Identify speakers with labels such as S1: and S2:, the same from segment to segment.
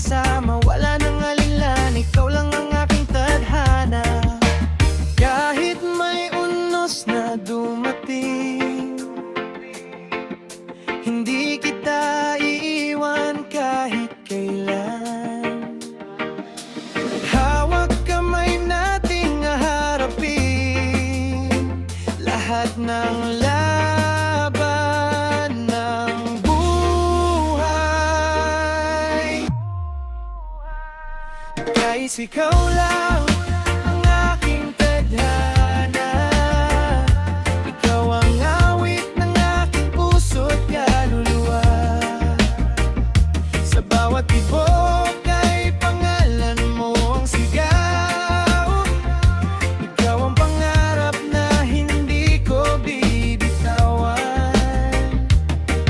S1: kasama, wala nang alinlan, ikaw lang ang aking tadhana. Kahit may unos na dumating, hindi kita iiwan kahit kailan. Hawak kamay nating harapin lahat ng laban ng buhay. Kahit ikaw lang ang aking tadhana, ikaw ang awit ng aking puso't kaluluwa. Sa bawat tibok ay pangalan mo ang sigaw. Ikaw ang pangarap na hindi ko bibitawan.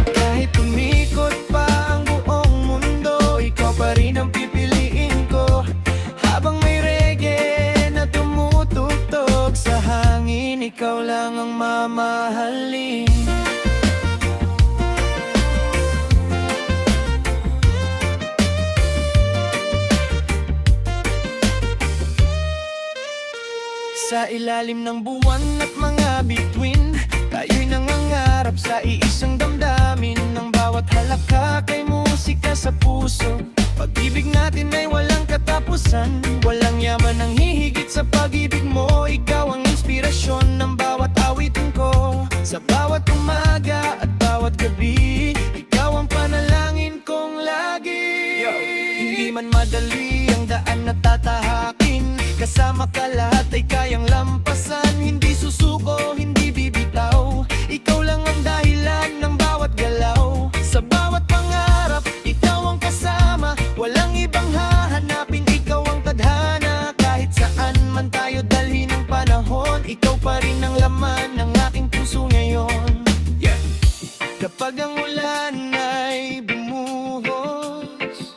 S1: Kahit umikot pa ang buong mundo, ikaw pa rin ang pipiliin ko. Habang may reggae na tumutugtog sa hangin, ikaw lang ang mamahalin. Sa ilalim ng buwan at mga bituin, tayo'y nangangarap sa iisang damdamin. Ng bawat halakak ay musika sa puso. Pag-ibig natin ay walang katapusan, walang yaman ang hihigit sa pag-ibig mo. Ikaw ang inspirasyon ng bawat awitin ko. Sa bawat umaga at bawat gabi, ikaw ang panalangin kong lagi. Hindi man madali ang daan na tatahakin, kasama ka lahat ay kayang lampasan. Hindi susuko, hindi bibitaw, ikaw lang ang dahilan ng bawat galaw. Sa bawat pangarap, ikaw ang kasama, walang ibang hahanapin, ikaw ang tadhana. Kahit saan man tayo dalhin ng panahon, ikaw pa rin ang laman ng aking puso ngayon. Kapag ang ulan ay bumuhos,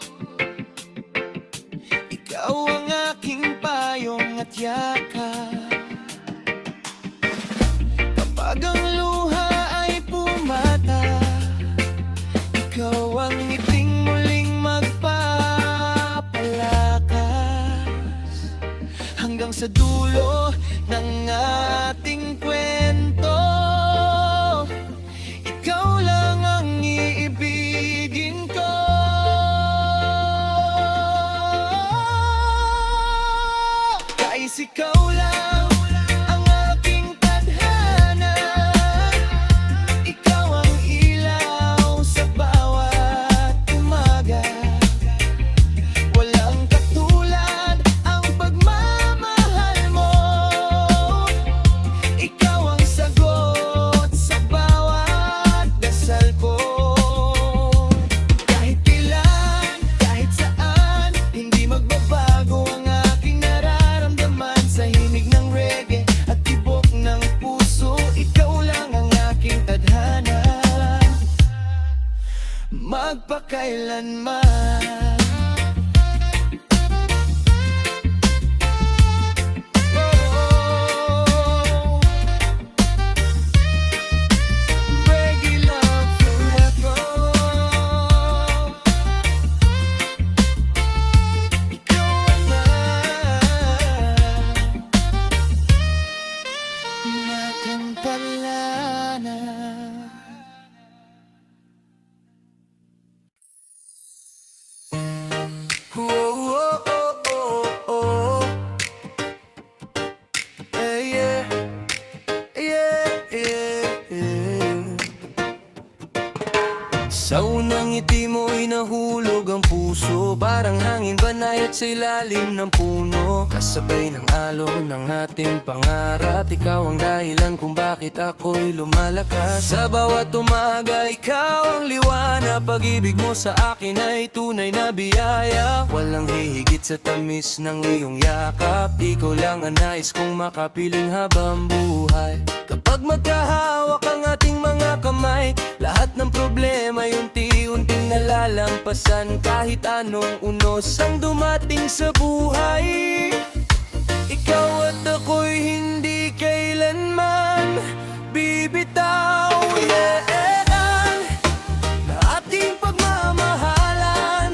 S1: ikaw ang aking payong at yakap. Kapag ang luha ay pumata, ikaw ang ngiting muling magpapalakas. Hanggang sa dulo ng ating kwento, ikaw lang ang iibigin ko. Kahit ikaw lang ang aking tadhana, ikaw ang ilaw sa bawat umaga. Walang katulad ang pagmamahal mo, ikaw ang sagot sa bawat dasal ko. Kahit kailan, kahit saan, hindi magbabago ang aking nararamdaman. Sa himig ng reggae at tibok ng puso, ikaw lang ang aking tadhana, magpakailanman. Reggae love forever. Ikaw ang nakantalana. Oh, oh, oh, oh, oh. Yeah, yeah, yeah, yeah. Sa unang ngiti mo'y nahulog ang puso, parang hangin banayad sa ilalim ng puno. Kasabay ng alon ng ating pangarap, ikaw ang dahilan kung bakit ako'y lumalakas. Sa bawat umaga, ikaw ang liwanag, pag-ibig mo sa akin ay tunay na biyaya. Walang hihigit sa tamis ng iyong yakap, ikaw lang ang nais kong makapiling habang buhay. Kapag magkahawak ang ating mga kamay, lahat ng problema ay unti-unting nalalampasan. Kahit anong unos ang dumating sa buhay, ikaw at ako'y hindi kailanman bibitaw. Yeah, na ating pagmamahalan,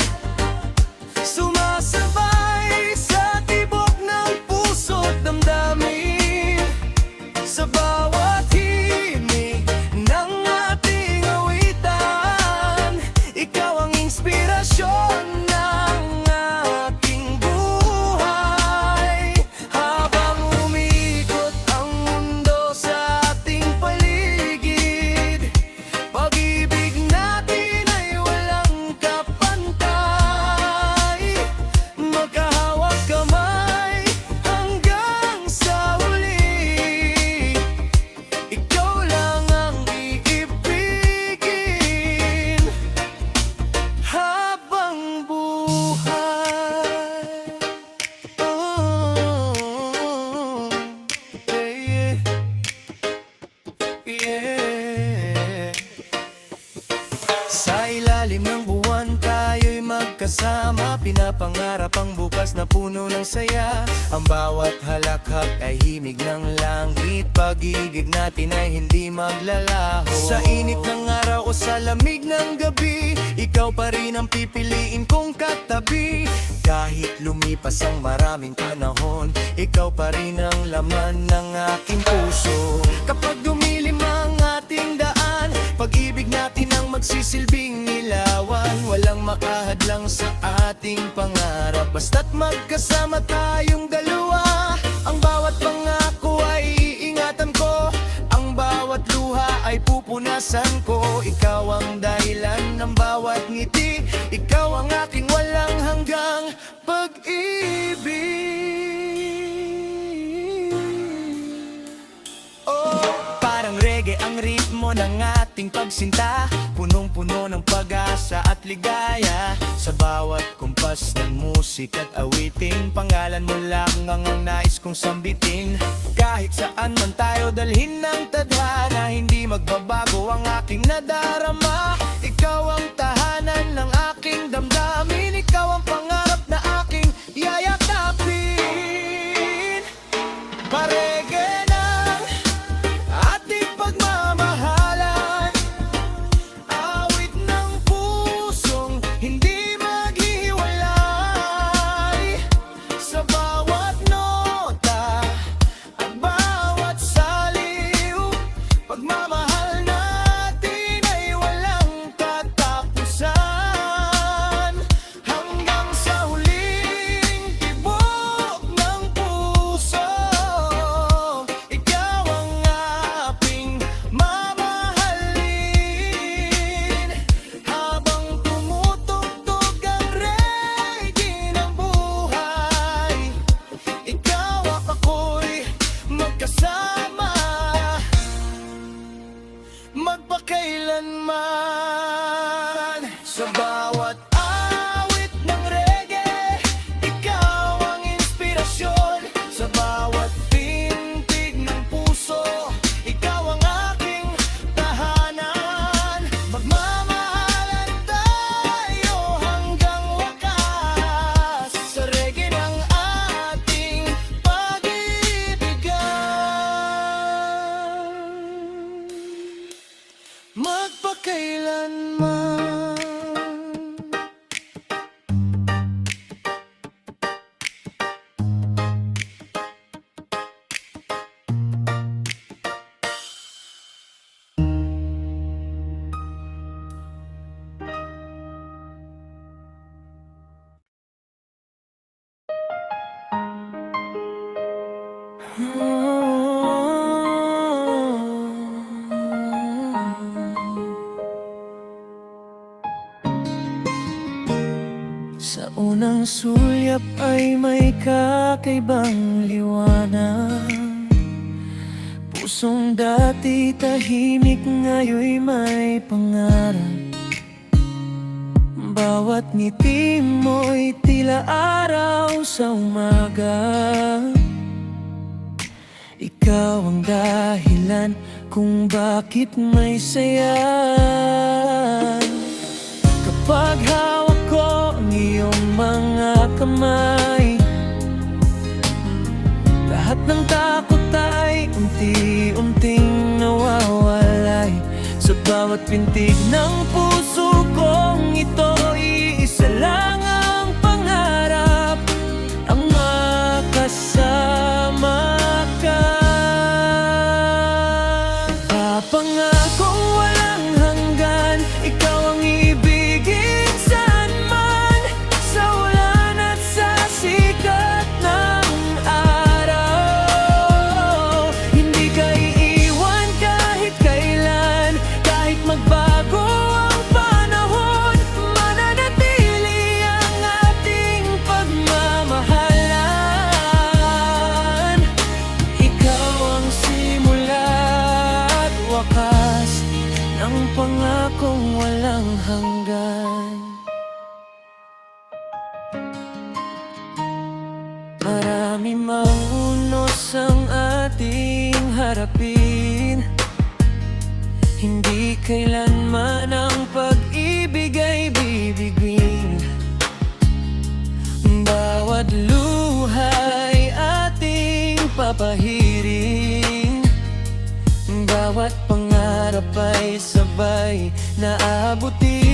S1: buhay. Oh, yeah, yeah. Sa ilalim ng buwan tayo'y magkasama, pinapangarap ang bukas na puno ng saya. Ang bawat halakhak ay himig ng langit, pag-ibig natin ay hindi maglalaho. Sa init ng araw o sa lamig ng gabi, ikaw pa rin ang pipiliin kong katabi. Kahit lumipas ang maraming panahon, ikaw pa rin ang laman ng aking puso. Kapag dumilim ang ating daan, pag-ibig natin ang magsisilbing ilawan. Walang makahadlang sa ating pangarap, basta't magkasama tayong dalawa. Ang bawat pangako ay iingatan ko, ang bawat luha ay pupunasan ko. Ikaw ang dahilan ng bawat ngiti, ikaw ang aking walang hanggang pag-ibig. Oh, parang reggae ang ritmo ng ating pagsinta, punong-puno ng pag-asa at ligaya. Sa bawat kumpas ng musik at awiting, pangalan mo lang ang nais kong sambitin. Kahit saan man tayo dalhin ng tadhana, hindi magbabago ang aking nadarama. Ikaw ang tahanan ng aking damdamin, ikaw ang pangarap na aking yayakapin. Parege ng ating pagmamahalan, awit ng pusong hindi maghihiwalay. Sa bawat nota at bawat saliw, pagmamahal natin ay walang katapusan. Hanggang sa huling tibok ng puso, ikaw ang aking mamahalin. Habang tumutugtog ang reggae ng buhay, ikaw at ako'y magkasama, magpakailanman. Sa bawat awit ng reggae, ikaw ang inspirasyon. Sa bawat pintig ng puso, ikaw ang aking tahanan. Magmamahalan tayo hanggang wakas, sa reggae ng ating pag-ibigan, magpakailanman. Sa unang sulyap ay may kakaibang liwanag. Pusong dati tahimik, ngayon'y may pangarap. Bawat ngiti mo'y tila araw sa umaga. Ikaw ang dahilan kung bakit may saya. Kapag hawak ko ang iyong mga kamay, lahat ng takot ay unti-unting nawawalay. Sa bawat pintig ng puso kong ito, iisa lang ang pangarap, ang makasama ka. Papangakong walang hanggan, ikaw ang ibigin saan man, sa ulan at sa sikat ng araw. Hindi ka iiwan kahit kailan, kahit magbago ang panahon, mananatili Marami mang unos ang ating harapin, hindi kailanman ang pag-ibig ay bibigwin. Bawat luha'y ating papahirin, bawat pangarap ay sabay na aabutin.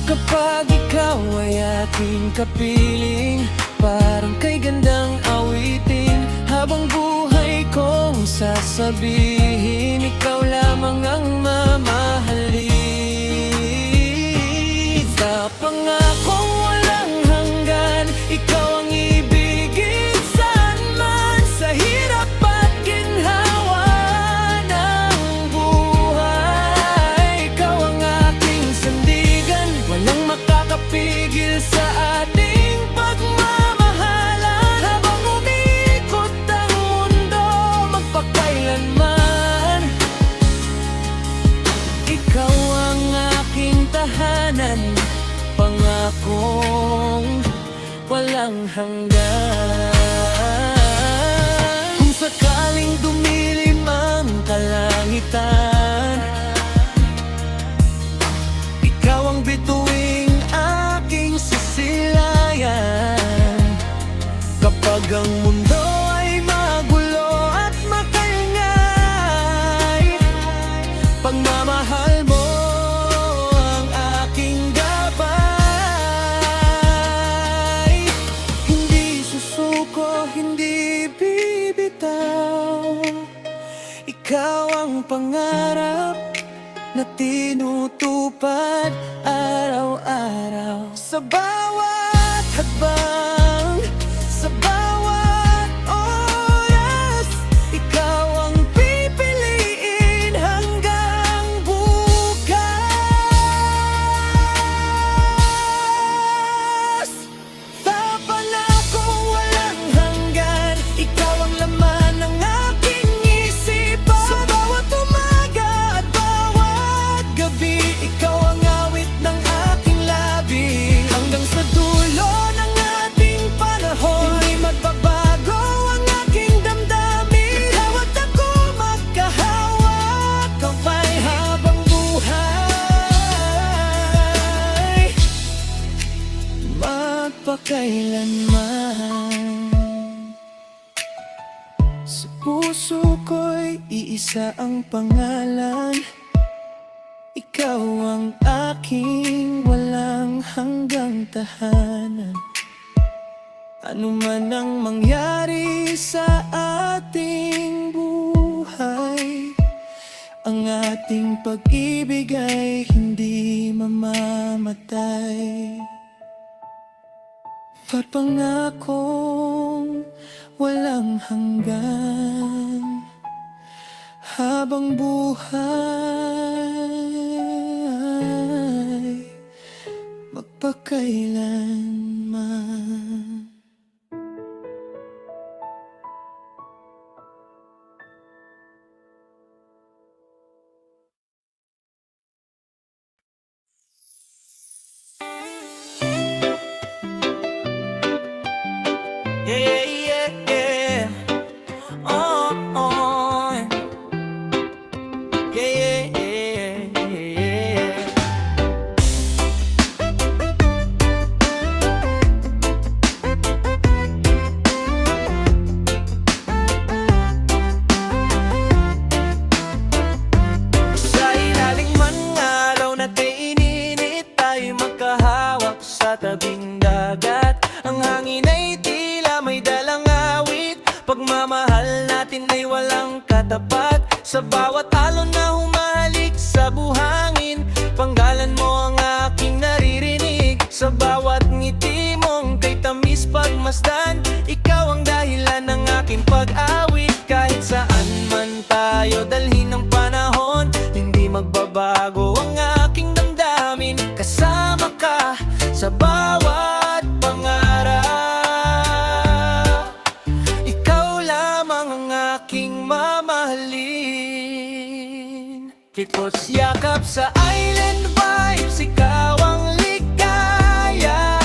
S1: Kapag ikaw ay aking kapiling, parang kay gandang awitin, habang buhay kong sasabihin, ikaw lamang ang mamahalin. Sa pangakong walang hanggan, ikaw ang ibigin saan man, sa hirap at ginhawa ng buhay. Ikaw ang aking sandigan, walang makakapigil sa ating pagmamahalan. Habang umiikot ang mundo, magpakailanman, ikaw ang aking tahanan, pangakong walang hanggan. Kung sakaling dumilim ang kalangitan, ikaw ang bituing aking sisilayan. Kapag ang mundo ay magulo at makaingay, pagmamahal mo ang aking gabay. Hindi susuko, hindi bibitaw, ikaw ang pangarap na tinutupad araw-araw. Sa bawat hakbang, sa bawat oras, ikaw ang pipiliin hanggang bukas. Sa panakong walang hanggan, ikaw ang laman ng aking isipan. Sa bawat umaga at bawat gabi, ikaw ang awit ng aking labi. Hanggang sa dulo ng ating panahon, hindi magbabago ang aking damdamin. Ikaw at ako magkahawak, kamay habang buhay, magpakailanman. Sa puso ko'y iisa ang pangalan, ikaw ang aking walang hanggang tahanan. Ano man ang mangyari sa ating buhay, ang ating pag-ibig ay hindi mamamatay. Pangakong walang hanggan, habang buhay, magpakailanman. Yeah, yeah, yeah. Oh, oh. Yeah, yeah, yeah, yeah. Sa ilaling man ng araw na kaininit, tayo magkahawak sa tabing dagat. Ang hangin ay tila may dalang awit, pagmamahal natin ay walang katapat. Sa bawat alon na humahalik sa buhangin, panggalan mo ang aking naririnig. Sa bawat ngiti mong kay tamis pagmasdan, ikaw ang dahilan ng aking pag-awit. Kahit saan man tayo dalhin ng panahon, hindi magbabago ang aking damdamin. Kasama ka sa bawat pangarap, ikaw lamang ang aking mamahalin. Kikots yakap sa island vibes, ikaw ang ligaya.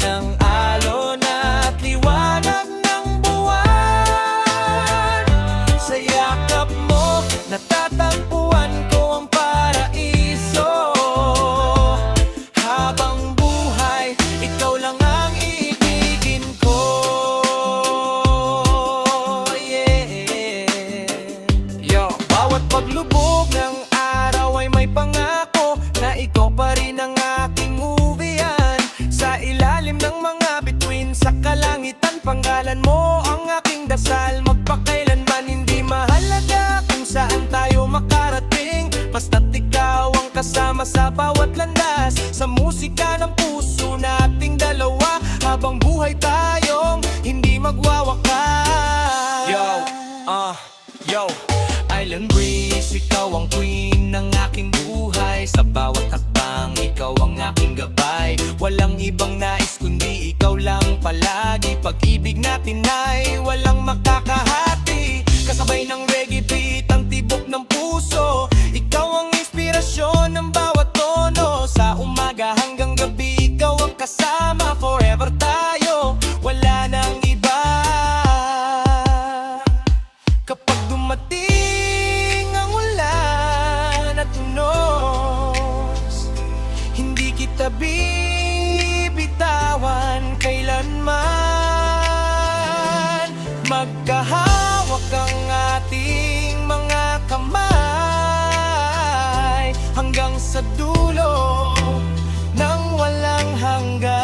S1: ng alon at liwanag ng buwan. Sa yakap mo, natatagpuan ko ang paraiso. Habang buhay, ikaw lang ang iibigin ko. Yeah. Yo, bawat paglubog ng araw ay may pangako na ikaw pa rin ang aking uwian. Sa ilalim ng mga bituin sa kalangitan, pangalan mo ang aking dasal. Magpakailanman hindi mahalaga kung saan tayo makarating, basta't ikaw ang kasama sa bawat landas. Sa musika ng puso nating dalawa, habang buhay tayong hindi magwawakas. Yo, Island Breeze, ikaw ang queen ng aking buhay. Sa bawat hakbang, ikaw ang aking gabay. Walang ibang nais kundi ikaw lang palagi. Pag-ibig natin ay walang makakahati. Kasabay ng reggae beat, ang tibok ng puso. Ikaw ang inspirasyon ng bawat tono. Sa umaga hanggang gabi, ikaw ang kasama. Forever tayo, wala nang iba. Kapag dumating ang ulan at unos, hindi kita bibitawan kailanman. Magkahawak ang ating mga kamay hanggang sa dulo ng walang hanggan.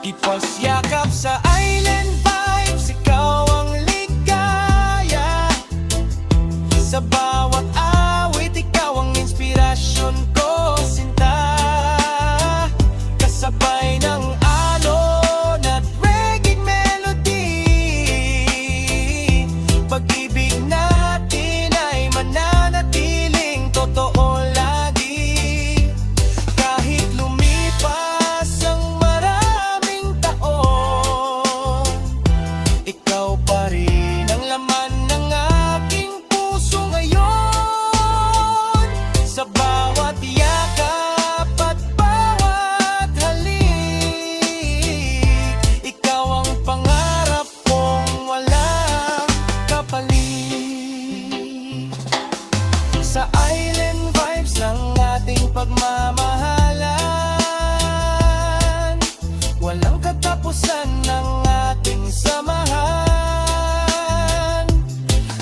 S1: Ipasyakap sa Island Vibes, ikaw ang ligaya. Sa bawat awit, ikaw ang inspirasyon ko, sinta. Kasabay ng alon at reggae melody, pag-ibig natin ay mananatiling totoo lagi. Kahit lumipas ang maraming taon, ikaw pa rin ang laman ng aking puso ngayon. Sa bawat yakap at bawat halik, ikaw ang pangarap kong walang kapalit. Sa Island Vibes ng ating pagmamahalan, walang katapusan ng ating samahan.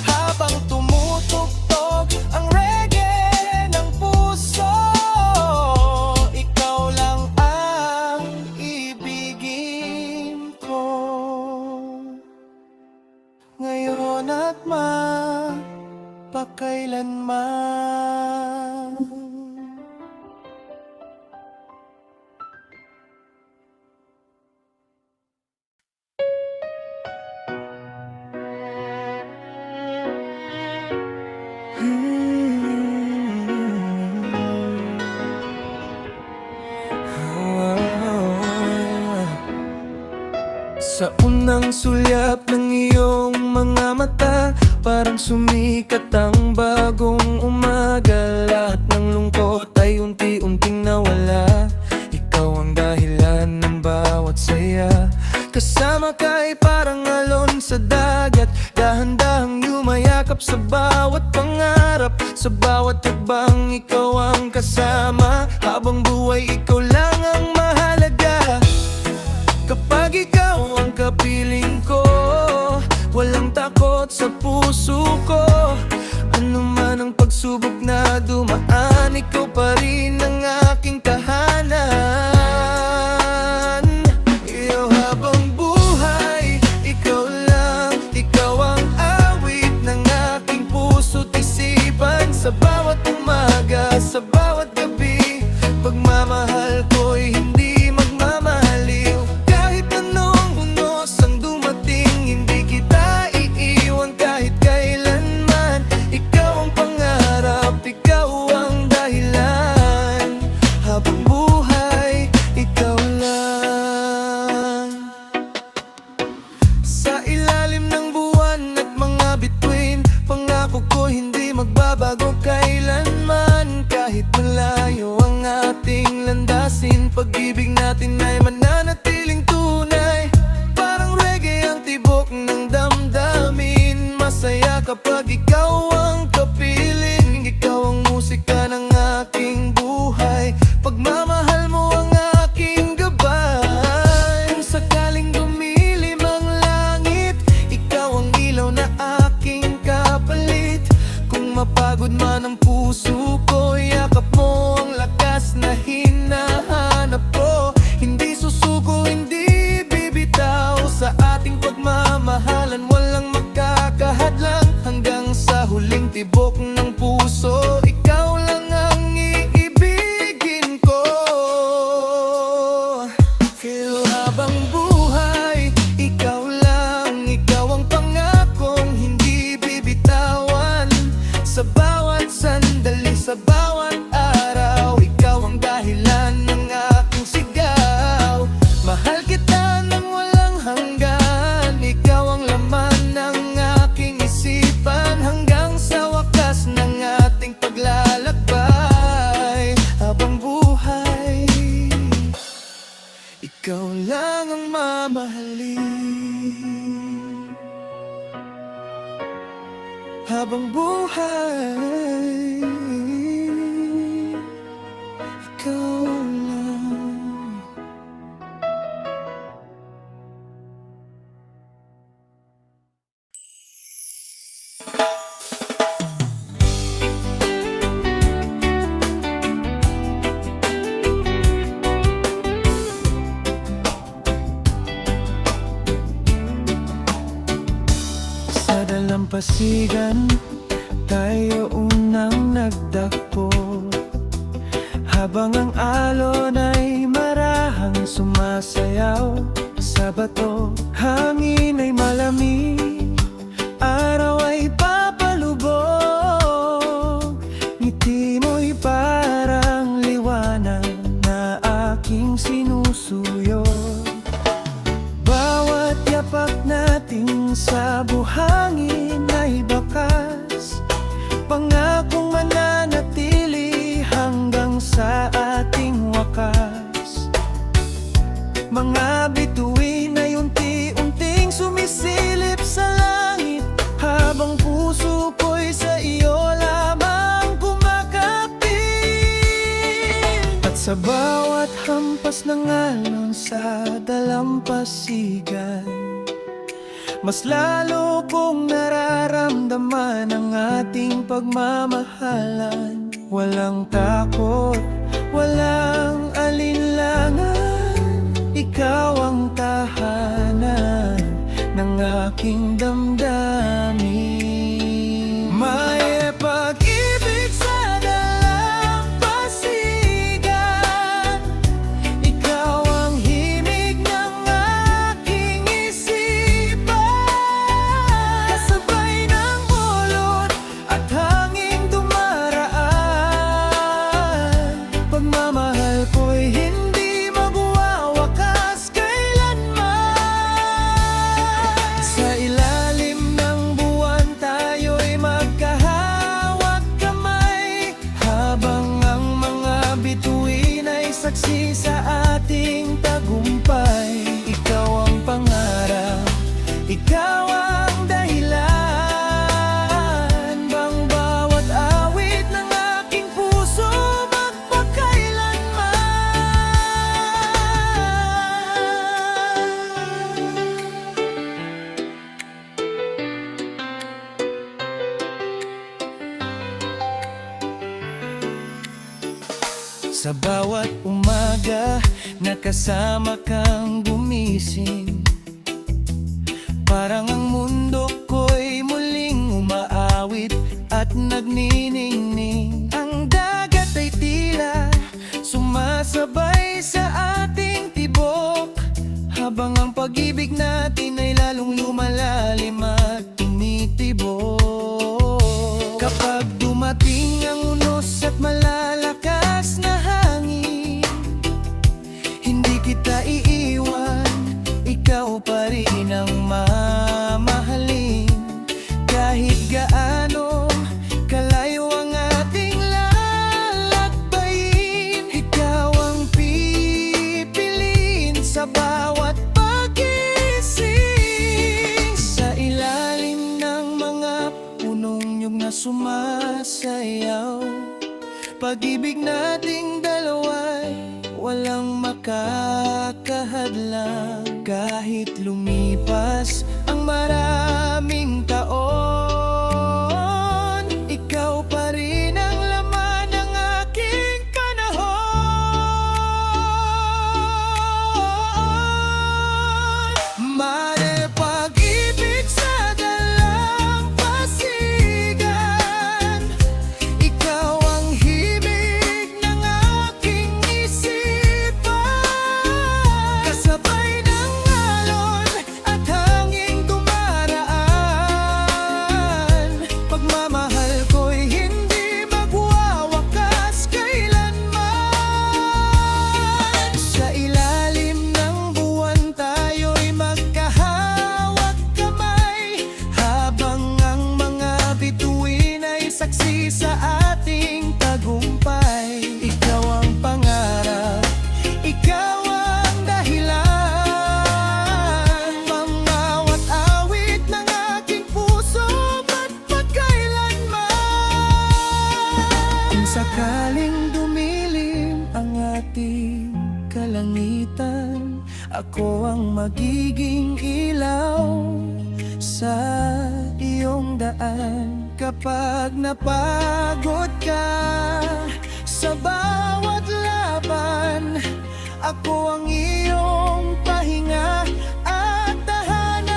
S1: Habang tumutugtog ang reggae ng puso, ikaw lang ang ibigin ko. Ngayon at magpakailanman. Sa unang sulyap ng iyong mga mata, parang sumikat ang bagong umaga. Lahat ng lungkot ay unti-unting nawala. Ikaw ang dahilan ng bawat saya. Kasama ka ay parang alon sa dagat, dahan-dahang yumayakap sa bawat pangarap. Sa bawat hakbang, ikaw ang kasama. Habang buhay, ikaw lang ang mahalaga. Kapag ikaw ang kapiling ko, walang takot sa puso ko. Ano man ang pagsubok na dumaan, ikaw pa rin ang aking tahanan. Iyo, habang buhay, ikaw lang. Ikaw ang awit ng aking puso't isipan. Sa bawat umaga, sa bawat gabi, pagmamahal ko'y hindi magmamaliw. Kahit anong unos ang dumating, hindi kita iiwan kahit kailanman. Habang buhay, ikaw lang, ikaw ang pangakong hindi bibitawan. Sa bawat sandali, sa bawat araw, ikaw ang dahilan ng aking sigaw. Mahal kita nang walang hanggan, ikaw ang laman ng aking isipan, hanggang sa wakas ng ating paglalakbay. Habang buhay, ikaw lang ang mamahalin. Habang buhay, ikaw lang. Sa dalampasigan, tayo unang nagdakpo. Habang ang alon ay marahang sumasayaw sa bato, hangin ay malamig, araw ay papalubog. Ngiti mo'y parang liwanag na aking sinusuyod. Bawat yapak natin sa buhangin ay bakas, pangakong mananatili hanggang sa ating wakas. Mga bituin ay unti-unting sumisilip sa langit, habang puso ko'y sa iyo lamang kumakapit. At sa bawat hampas ng alon sa dalampasigan, mas lalo kong nararamdaman ang ating pagmamahalan. Walang takot, walang alinlangan, ikaw ang tahanan ng aking damdamin. May pag-ibig sa dalampasigan, ikaw ang himig ng aking isipan. Kasabay ng ulot at hanging dumaraan, pagmamahal ko'y hindi magwawakas kailanman. Sa ilalim ng buwan tayo'y magkahawak kamay, habang ang mga bituin ay saksi sa ating tagumpay. Ikaw ang pangarap, ikaw ang dahilan, bang bawat awit ng aking puso magpakailanman. Sa bawat umaga, nakasama kang gumising, parang ang mundo ko'y muling umaawit at nagniningning. Ang dagat ay tila sumasabay sa ating tibok, habang ang pag-ibig natin ay lalong lumalalim at tumitibok. Kapag dumating ang unos at malalakas na hangin, hindi kita iiwan, ikaw pa rin ang mamahalin. Kahit gaano kalayo ang ating lalakbayin, ikaw ang pipiliin sa bawat pag-ising. Sa ilalim ng mga punong niyog na sumasayaw, pag-ibig nating dalawa'y walang makakahadlang. Kahit lumipas ang maraming taon, ikaw pa rin ang laman ng aking panahon. Mare pag-ibig sa dalampasigan, ikaw ang himig ng aking isipan. Kasabay ng Ako ang magiging ilaw sa iyong daan. Kapag napagod ka sa bawat laban, ako ang iyong pahinga at tahanan.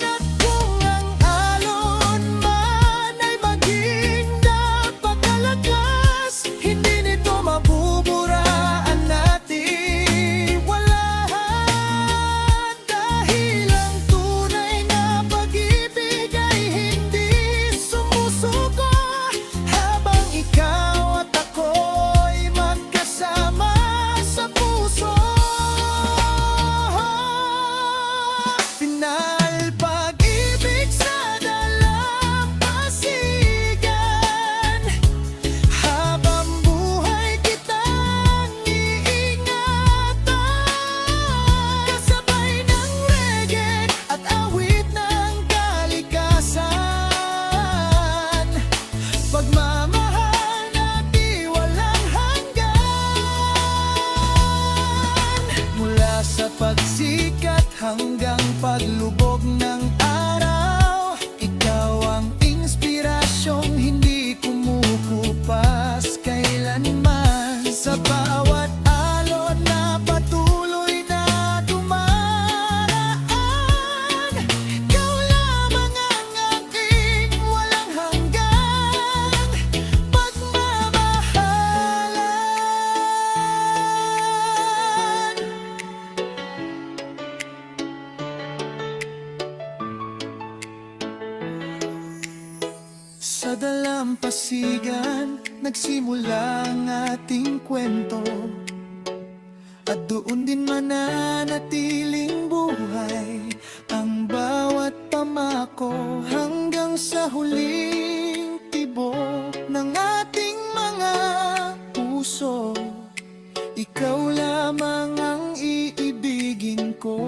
S1: At kung ang alon man ay maging napakalakas, hindi nito mabuburaan natin walahan. Dahil ang tunay na pag-ibig ay hindi sumusuko habang ikaw at ako'y magkasama sa puso. Final pag-ibig sa dalampasigan, habang buhay kitang iingatan. Kasabay ng reggae at awit ng kalikasan, pagmamahal na di walang hanggan. Mula sa pagsikat hanggang paglubog ng araw, ikaw ang inspirasyong hindi kumukupas kailanman. Sa bawat alon na patuloy na dumaraan, ikaw lamang ang aking walang hanggan pagmamahalan. Sa dalampasigan nagsimula ang ating kwento, at doon din mananatiling buhay ang bawat pamako hanggang sa huling tibok ng ating mga puso. Ikaw lamang ang iibigin ko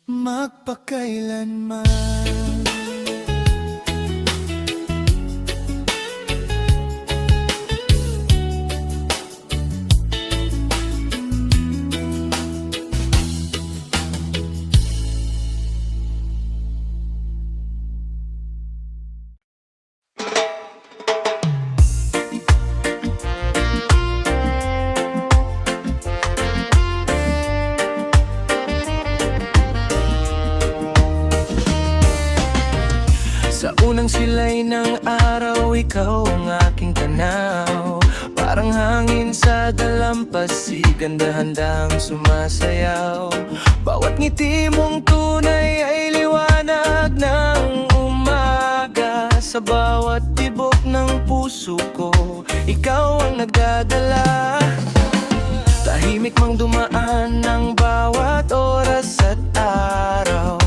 S1: magpakailanman. Sa unang silay ng araw, ikaw ang aking tanaw. Parang hangin sa dalampasigan, dahan-dahang sumasayaw. Bawat ngiti mong tunay ay liwanag ng umaga. Sa bawat tibok ng puso ko, ikaw ang nagdadala. Tahimik mang dumaan ng bawat oras at araw,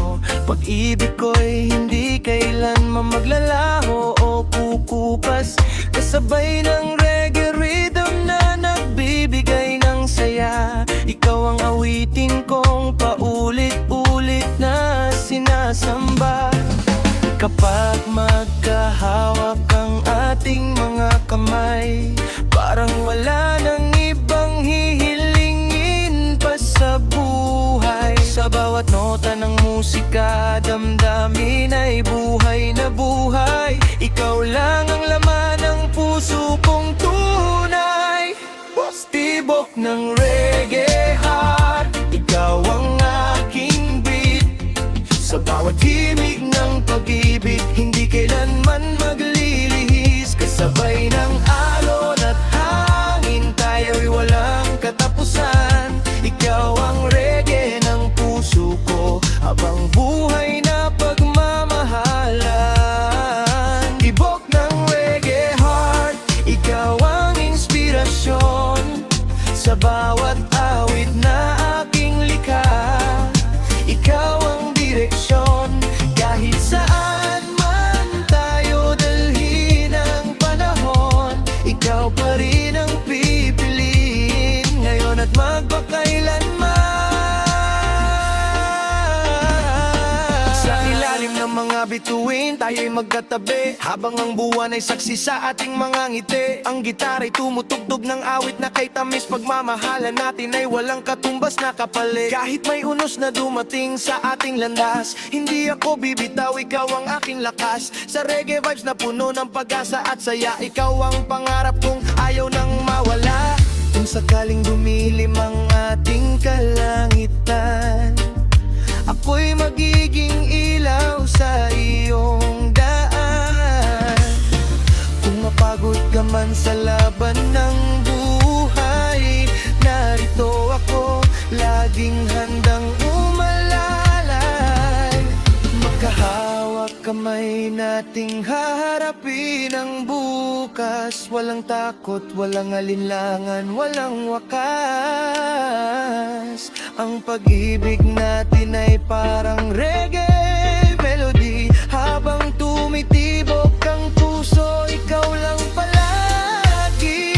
S1: pag-ibig ko'y hindi kailanman maglalaho o kukupas. Kasabay ng reggae rhythm na nagbibigay ng saya, ikaw ang awitin kong paulit-ulit na sinasamba. Kapag magkahawak ang ating mga kamay, parang wala nang ibang hihilingin pa sa buhay. Sa bawat nota ng musika, damdamin ay buhay na buhay. Ikaw lang ang laman ng puso kong tunay. Tibok ng reggae heart, ikaw ang aking beat. Sa bawat himig ng pag-ibig, hindi kailanman maglilihis. Kasabay ng alon at hangin, tayo'y walang katapusan. Ikaw ang reggae ng puso ko, habang buhay na pagmamahalan. Tibok ng reggae heart, ikaw ang inspirasyon sa bawat bituin, tayo'y magkatabi Habang ang buwan ay saksi sa ating mga ngiti Ang gitara'y tumutugtog ng awit na kay tamis Pagmamahalan natin ay walang katumbas na kapalit Kahit may unos na dumating sa ating landas Hindi ako bibitaw, ikaw ang aking lakas Sa reggae vibes na puno ng pag-asa at saya Ikaw ang pangarap kong ayaw nang mawala Kung sakaling dumilim ang ating kalangitan Ako'y magiging ilaw sa iyong daan Kung mapagod ka man sa laban ng buhay Narito ako, laging handang umalalay Magkahawak kamay nating haharapin ang bukas Walang takot, walang alinlangan, walang wakas Ang pag-ibig natin ay parang reggae melody Habang tumitibok ang puso, ikaw lang palagi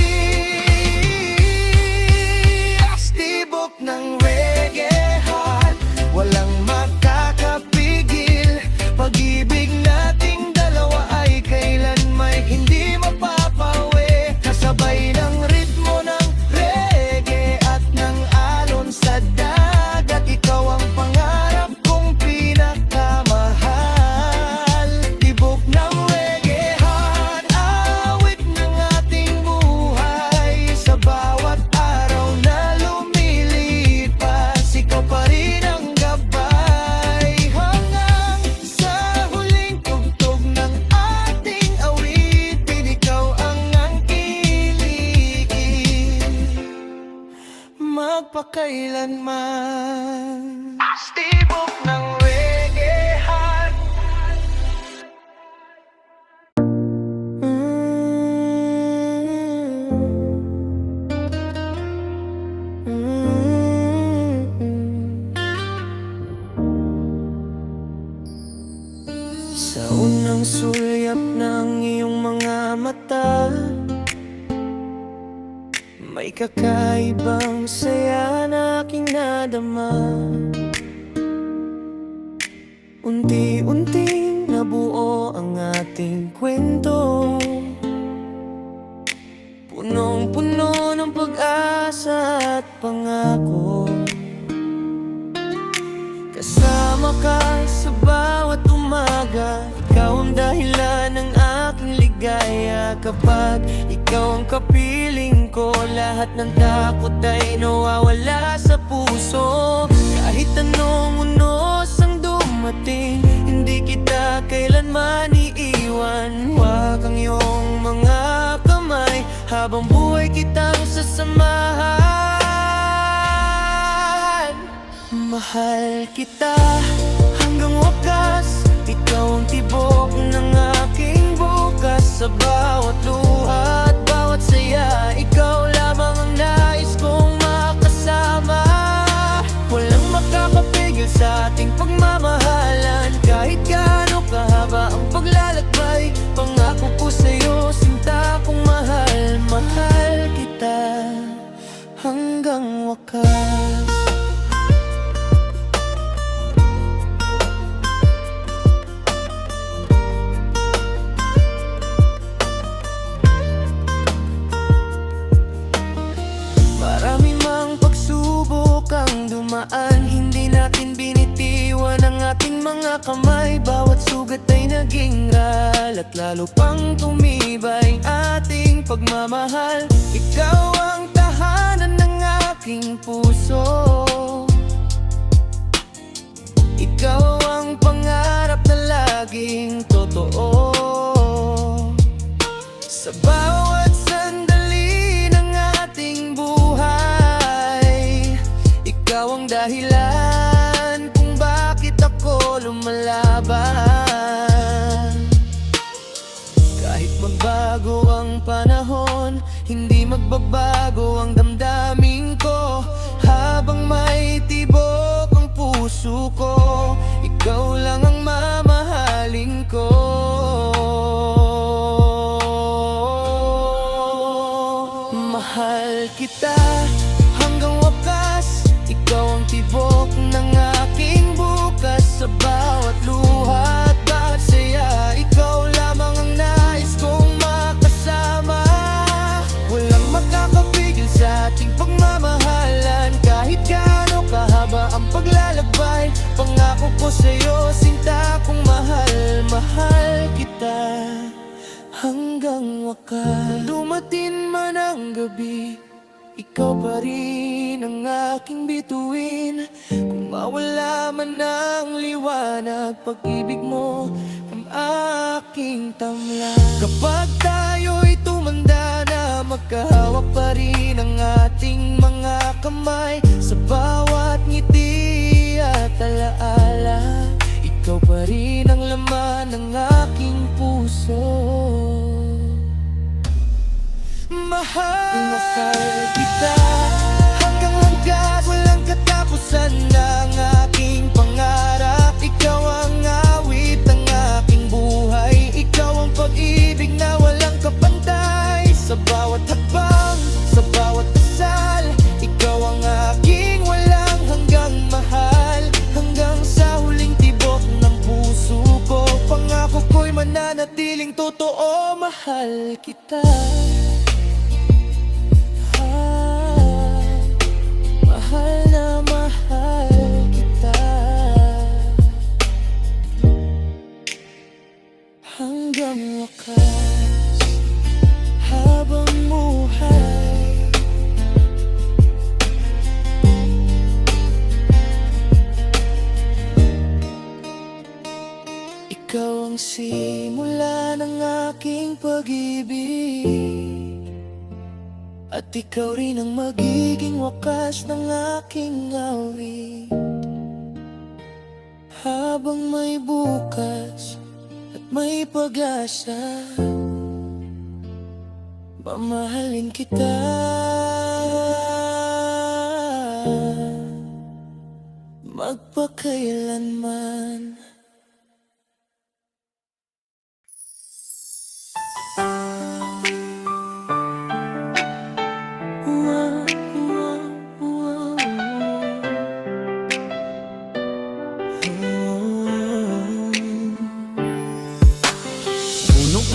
S1: Tibok ng reggae heart, walang makakapigil Pag-ibig nating dalawa ay kailanmay hindi mapapawi Kasabay ng ritmo ng reggae at ng alon sa dagat Ikaw ang pangarap kong pinakamahal Tibok ng reggae heart, awit ng ating buhay Sa bawat araw na lumilipas Ikaw pa rin ang gabay Hanggang sa huling tugtog ng ating awitin Ikaw ang angkiligin Magpakailanman Tibok ng reggae heart Sa unang sulyap ng iyong mga mata May kakaibang saya na aking nadama Unti-unting nabuo ang ating kwento Punong-puno ng pag-asa at pangako Kasama ka sa bawat umaga Ikaw ang dahilan ng aking ligaya Kapag ikaw ang kapiling ko Lahat ng takot ay nawawala sa puso Kahit anong unos ang dumating Hindi kita kailanman iiwan Huwag ang iyong mga kamay Habang buhay kitang sasamahan Mahal kita hanggang wakas Ikaw ang tibok ng aking bukas Sa bawat luha at bawat saya Ikaw lamang ang nais kong makasama Walang makakapigil sa ating pagmamahalan Kahit gaano kahaba ang paglalakbay Pangako ko sa'yo, sinta kong mahal Mahal kita hanggang wakas Hindi natin binitiwan ang ating mga kamay Bawat sugat ay naging ral At lalo pang tumibay ating pagmamahal Ikaw ang tahanan ng aking puso Ikaw ang pangarap na laging totoo Sa bawat sandali ng ating buhay Ikaw ang dahilan kung bakit ako lumalaban Kahit magbago ang panahon Hindi magbabago ang damdamin ko Habang may tibok ang puso ko Ikaw lang ang mamahalin ko Mahal kita hanggang wakas Ikaw ang tibok ng aking bukas Sa bawat luha at bawat saya makakapigil sa ating pagmamahalan. Kahit gaano kahaba ang paglalakbay, pangako ko sa'yo, sinta kong mahal, mahal kita hanggang wakas. Dumating man ang gabi, ikaw pa rin ang aking bituin. Kung mawala man ang liwanag, pag-ibig mo ang aking tamlan. Kapag tayo'y tumanda na, magkahawak pa rin ang ating mga kamay. Sa bawat ngiti at alaala, ikaw pa rin ang laman ng aking puso. Mahal kita hanggang hanggat walang katapusan ng aking pangarap. Ikaw ang awit ng aking buhay, ikaw ang pag-ibig na walang kapantay. Sa bawat hakbang, sa bawat dasal, ikaw ang aking walang hanggang mahal. Hanggang sa huling tibok ng puso ko, pangako ko'y mananatiling totoo. Mahal kita, mahal na mahal kita hanggang wakas, habang buhay. Ikaw ang simula ng aking pag-ibig, at ikaw rin ang magiging wakas ng aking awit. Habang may bukas at may pag-asa, mamahalin kita magpakailanman.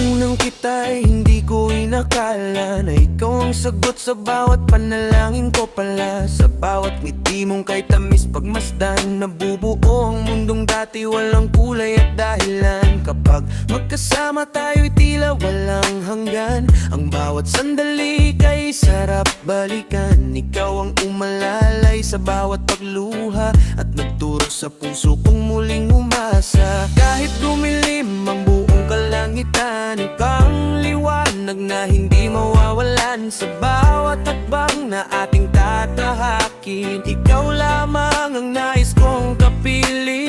S1: Unang kita'y hindi ko inakala na ikaw ang sagot sa bawat panalangin ko pala. Sa bawat ngiti mong kay tamis pagmasdan, nabubuo ang mundong dati walang kulay at dahilan. Kapag magkasama tayo'y tila walang hanggan, ang bawat sandali kay sarap balikan. Ikaw ang umalalay sa bawat pagluha at nagturo sa puso kong muling umasa. Kahit dumilim ang buong kalangitan, ikaw ang liwanag na hindi mawawalan. Sa bawat hakbang na ating tatahakin, ikaw lamang ang nais kong kapiling.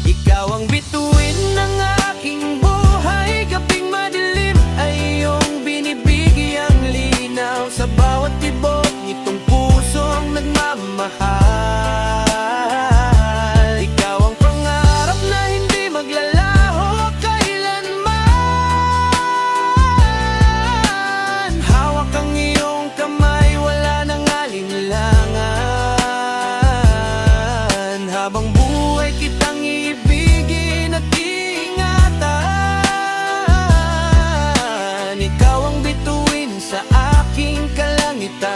S1: Ikaw ang bituin ng aking buhay, gabing madilim ay iyong binibigyang linaw. Sa bawat tibok nitong pusong nagmamahal, ikaw ang pangarap na hindi maglalaho kailanman. Hawak ang iyong kamay, wala nang alinlangan. Habang buhay kitang ibigin at ingatan, ikaw ang bituin sa aking kalangitan.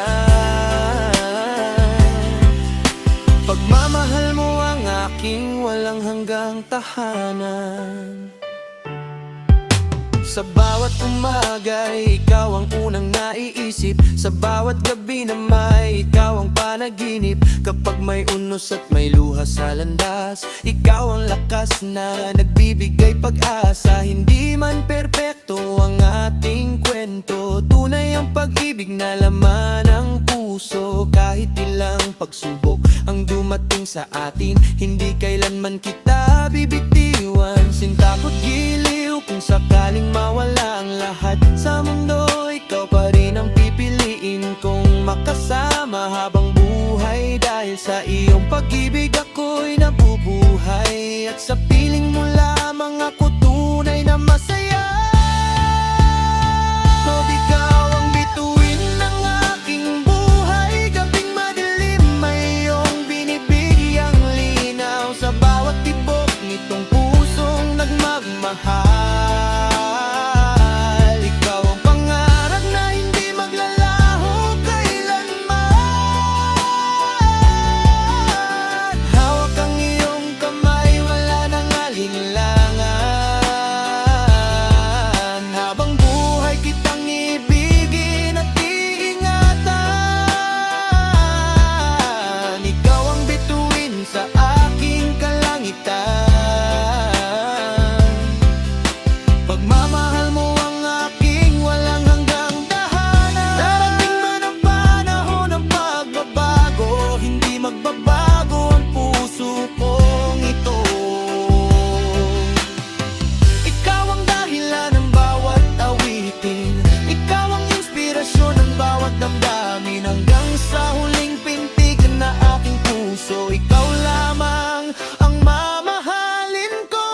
S1: Pagmamahal mo ang aking walang hanggang tahanan. Sa bawat umaga, ikaw ang unang naiisip. Sa bawat gabi na may ikaw ang panaginip. Kapag may unos at may luha sa landas, ikaw ang lakas na nagbibigay pag-asa. Hindi man perpekto ang ating kwento, tunay ang pag-ibig na laman ng puso. Kahit ilang pagsubok ang dumating sa atin, hindi kailanman kita bibitiwan. Sinta ko't giliw kung sakaling mawala ang lahat sa mundo, ikaw pa rin ang pipiliin kong makasama habang buhay. Dahil sa iyong pag-ibig ako'y nabubuhay, at sa piling mo lamang ako tunay na masaya. Lord, ikaw ang bituin ng aking buhay, gabing madilim ay iyong binibigyang linaw. Sa bawat tibok nitong pusong nagmamahal, ikaw ang pangarap inspirasyon ng bawat damdamin, hanggang sa huling pintig na aking puso. Ikaw lamang ang mamahalin ko.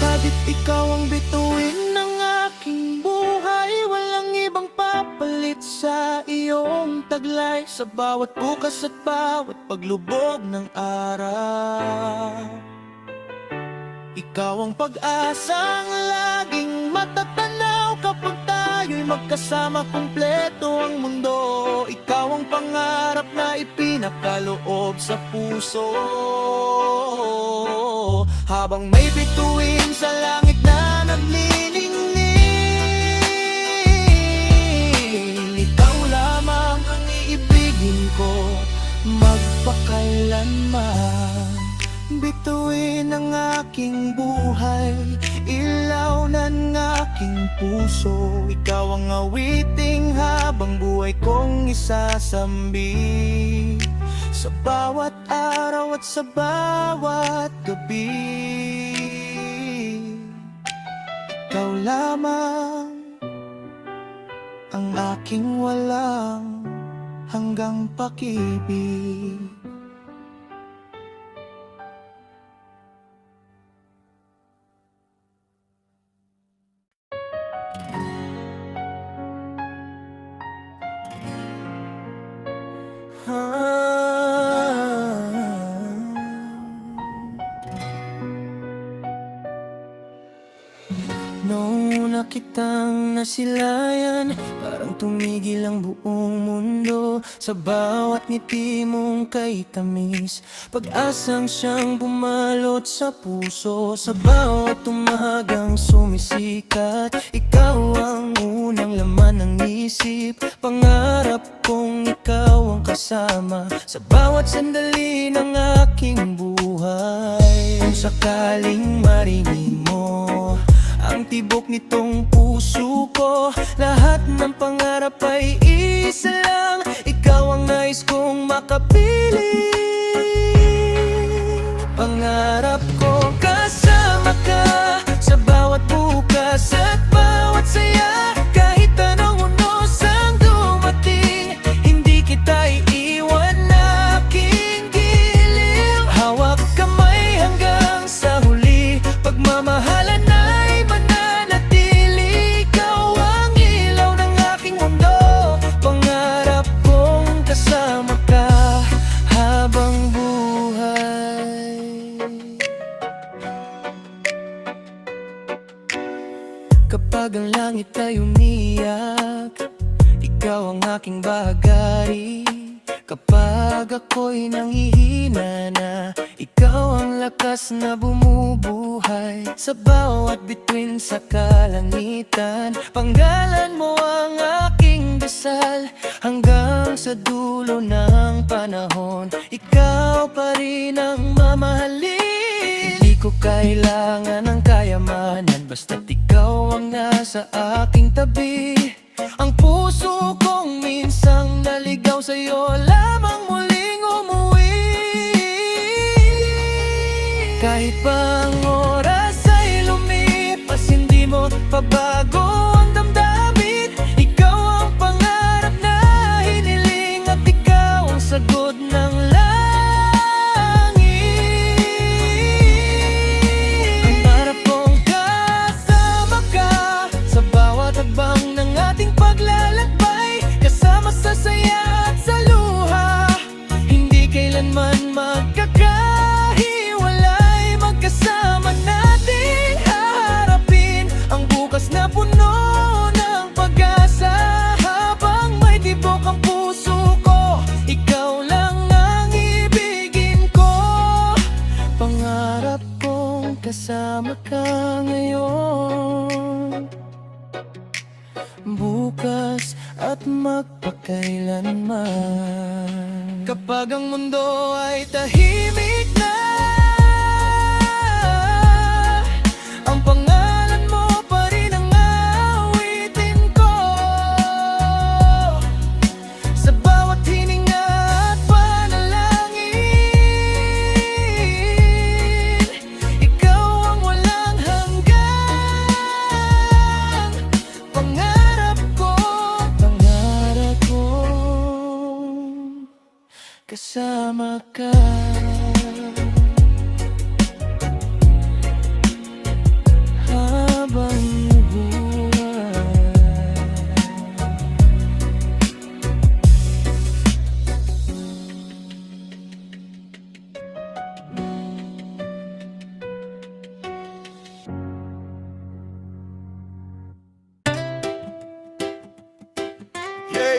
S1: Kahit ikaw ang bituin ng aking buhay, walang ibang papalit sa iyong taglay. Sa bawat bukas at bawat paglubog ng araw, ikaw ang pag-asang laging matatanaw. Kapag tayo'y magkasama, kumpleto ang mundo. Ikaw ang pangarap na ipinakaloob sa puso. Habang may bituin sa langit na naglilingning, ikaw lamang ang iibigin ko magpakailanman. Bituin ang aking buhay, ilaw ng aking puso. Ikaw ang awiting habang buhay kong isasambi, sa bawat araw at sa bawat gabi. Ikaw lamang ang aking walang hanggang pag-ibig. Noong una kitang nasilayan, parang tumigil ang buong mundo. Sa bawat ngiti mong kay tamis, pag-asang siyang bumalot sa puso. Sa bawat umagang sumisikat, ikaw ang unang laman ng isip. Pangarap kong ikaw ang kasama sa bawat sandali ng aking buhay. Kung sakaling marinig mo ang tibok nitong puso ko, lahat ng pangarap ay isa lang. Ikaw ang nais kong makapiling. Pangarap ko kasama ka sa bawat bukas at bawat saya. Kahit anong unos ang dumating, hindi kita iiwan na aking giliw. Hawak kamay hanggang sa huli, pagmamahalan ay mananatili. Ikaw ang ilaw ng aking mundo, pangarap kong kasama ka habang buhay. Kapag ang langit ay umiyak, ikaw ang aking bahagari. Kapag ako'y nanghihina na, ikaw ang lakas na bumubuhay. Sa bawat bituin sa kalangitan, panggalan mo ang aking dasal. Hanggang sa dulo ng panahon, ikaw pa rin ang mamahalin. Hindi ko kailangan ng kayamanan, basta't ikaw ang nasa aking tabi. Ang puso kong minsang naligaw sa'yo lamang muling umuwi. Kahit pa ang oras ay lumipas, hindi mo pabago ang damdamin. Ikaw ang pangarap na hiniling, at ikaw ang sagot ng langit. Pangarap kong kasama ka sa bawat hakbang ng ating paglalakbay, kasama sa saya at sa luha. Hindi kailanman magkakahiwalay, magkasama nating haharapin ang bukas na puno ng pag-asa. Habang may tibok ang puso ko, ikaw lang ang ibigin ko. Pangarap kong kasama ka ngayon, bukas at magpakailanman. Kapag ang mundo ay tahimik na, ang pangalan mo pa rin ang awitin ko. Sa bawat hininga at panalangin, ikaw ang walang hanggan. Pangarap ko kasama ka. Habang buhay, yeah.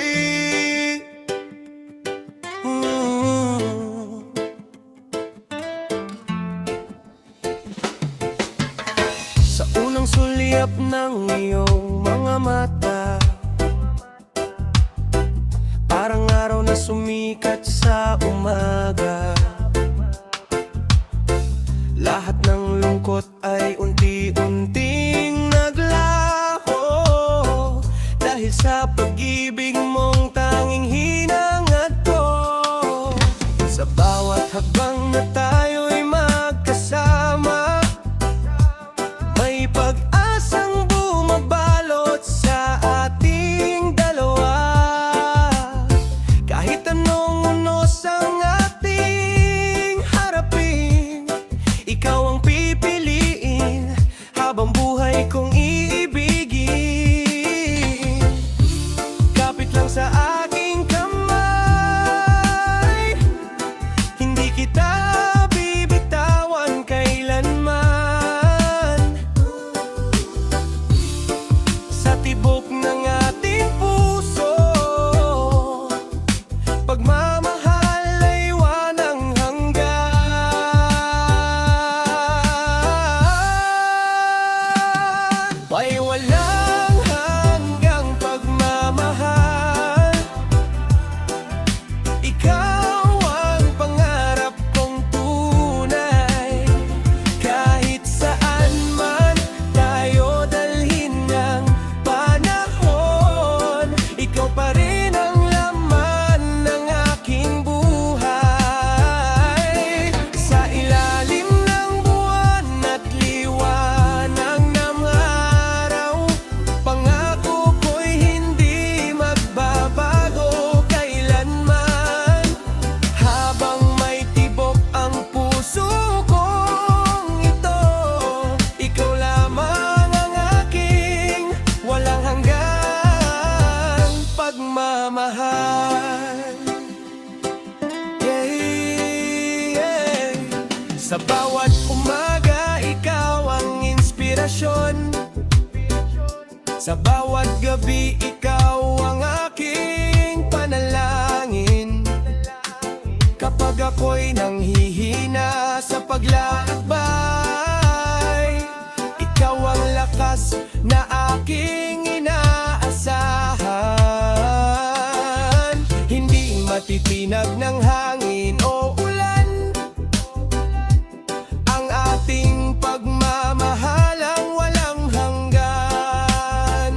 S1: Sa unang sulyap ng iyong mga mata, parang araw na sumikat sa umaga. Lahat ng lungkot ay unti-unting naglaho, dahil sa pag-ibig mong tanging hinangad ko. Sa bawat hakbang na tayo'y magkasama, may pag-asang bumabalot sa ating dalawa. Kahit anong unos ang ating harapin, ikaw ang pipiliin habang buhay kong iibigin. Kapit lang sa aking kamay, hindi kita bibitawan kailanman. Sa tibok ng ating puso, pagmamahal ay walang hanggan. May walang hanggang pagmamahal, ikaw ang pangarap kong tunay. Kahit saan man tayo dalhin ng panahon, ikaw pa rin ang laman ng aking buhay. Sa ilalim ng buwan at liwanag ng araw, pangako ko'y hindi magbabago kailanman. Habang may tibok ang puso kong ito, ikaw lamang ang aking walang hanggang pagmamahal. Yeah, yeah. Sa bawat umaga, ikaw ang inspirasyon. Sa bawat gabi, ikaw ang aking panalangin. Kapag ako'y nanghihina sa paglalakbay, ikaw ang lakas na aking inaasahan. Hindi matitinag ng hangin o ulan ang ating pagmamahalang walang hanggan.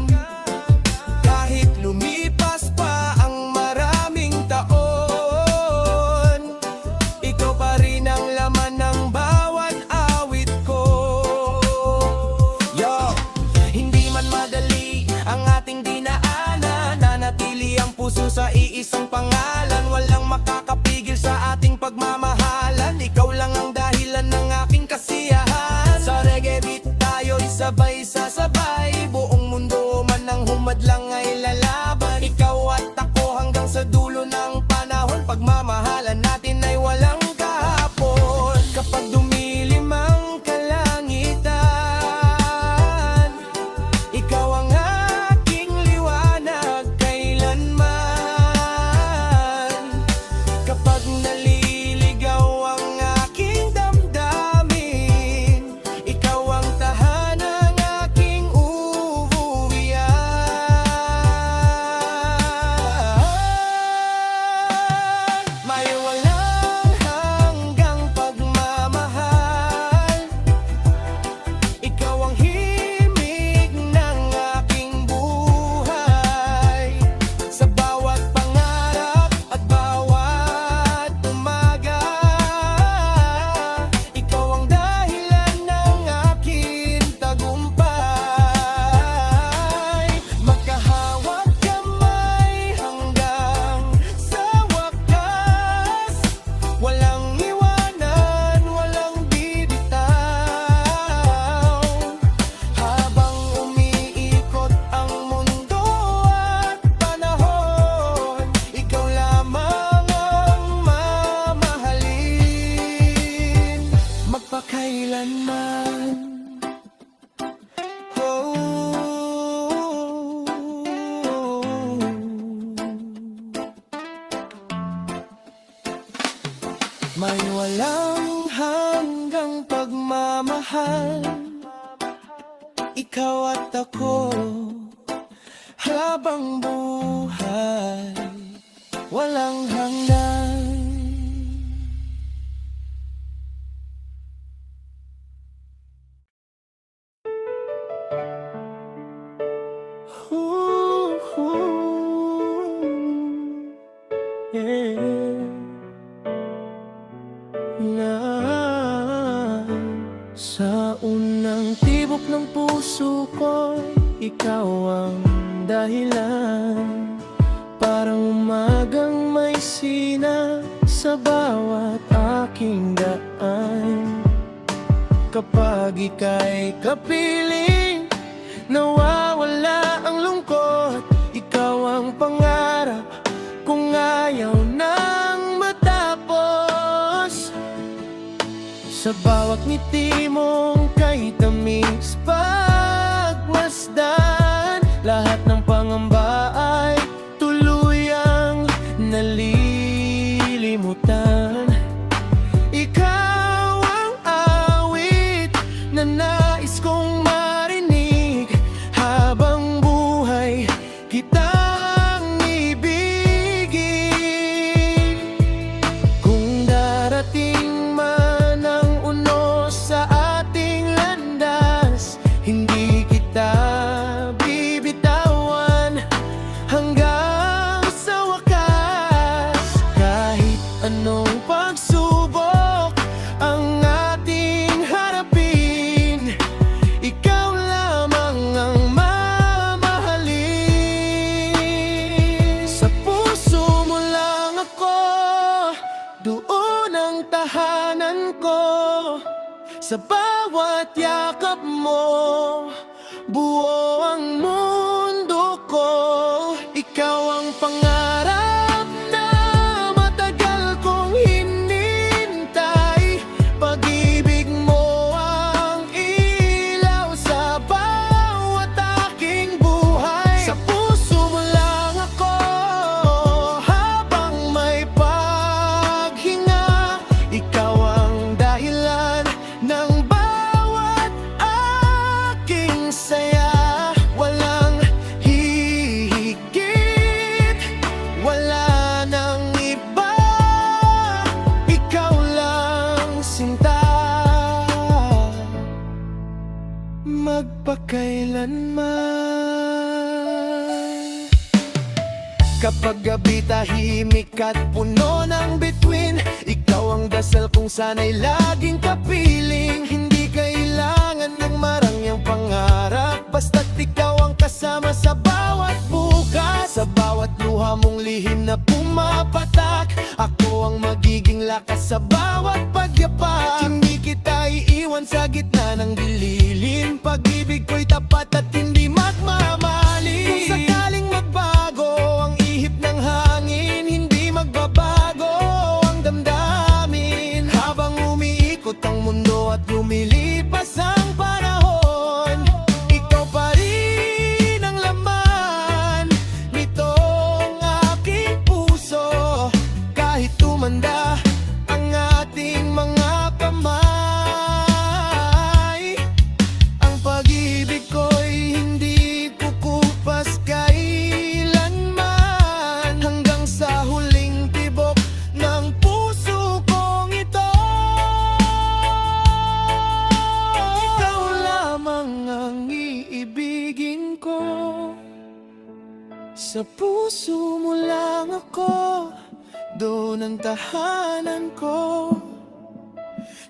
S1: Kahit lumipas pa ang maraming taon, ikaw pa rin ang laman ng bawat awit ko. Yo, hindi man madali ang ating dinaanan, nanatili ang puso sa iisang pangalan. Walang makakapigil sa ating pagmamahalan, ikaw lang ang dahilan ng aking kasiyahan. Sa reggae beat tayo'y sabay sasabay, buong mundo man ang humadlang ay lalaban. Ikaw at ako hanggang sa dulo ng panahon, pagmamahalan natin ay walang kahapon. Kapag dumilim ang kalangitan, ikaw ang aking liwanag kailanman. Kapag naliligaw ang aking damdamin, ikaw ang tahanang aking uuwian. May walang hanggang pagmamahal, ikaw at ako, habang buhay, walang hanggan. Ooh, yeah. Na sa unang tibok ng puso ko, ikaw ang dahilan. Parang umagang may sina sa bawat aking daan. Kapag ika'y kapiling, nawawala ang lungkot. Ikaw ang pangarap kung ayaw nang matapos. Sa bawat ngiti mong kay tamis pagmasdan, lahat ng pangamba ay tuluyang nalilimutan. Ikaw ang awit na nais kong marinig, habang buhay kitang ibigin. Kung darating man ang unos sa ating landas, hindi kita bibitawan hanggang sa wakas. Kahit anong pagsubok ang ating harapin, ikaw lamang ang mamahalin. Sa puso mo lang ako, doon ang tahanan ko. Sa bawat yakap mo, buo ang mundo ko. Ikaw ang pangarap na matagal kong hinintay. Pag-ibig mo ang ilaw sa bawat aking buhay. Sa puso mo lang ako, habang may paghinga. Ikaw ang dahilan ng bawat aking saya. Walang hihigit, wala nang iba, ikaw lang sinta. Magpakailanman. Kapag gabi tahimik at puno ng bituin, ikaw ang dasal kung sana'y laging kapiling. Hindi kailangan ng marangyang pangarap, basta't ikaw ang kasama sa bawat bukas. Sa bawat luha mong lihim na pumapatak, ako ang magiging lakas sa bawat pagyapak. Hindi kita iiwan sa gitna ng dilim, pag-ibig ko'y tapat at hindi magmamali. Kung sakaling magbago ang ihip ng hangin, hindi magbabago ang damdamin. Habang umiikot ang mundo at lumilipas ang panahon, ikaw pa rin ang laman nitong aking puso. Kahit tumanda ang ating mga kamay, ang pag-ibig ko'y hindi kukupas kailanman. Hanggang sa huling tibok ng puso kong ito, ikaw lamang ang iibigin ko. Sa puso mo lang ako, doon ang tahanan ko.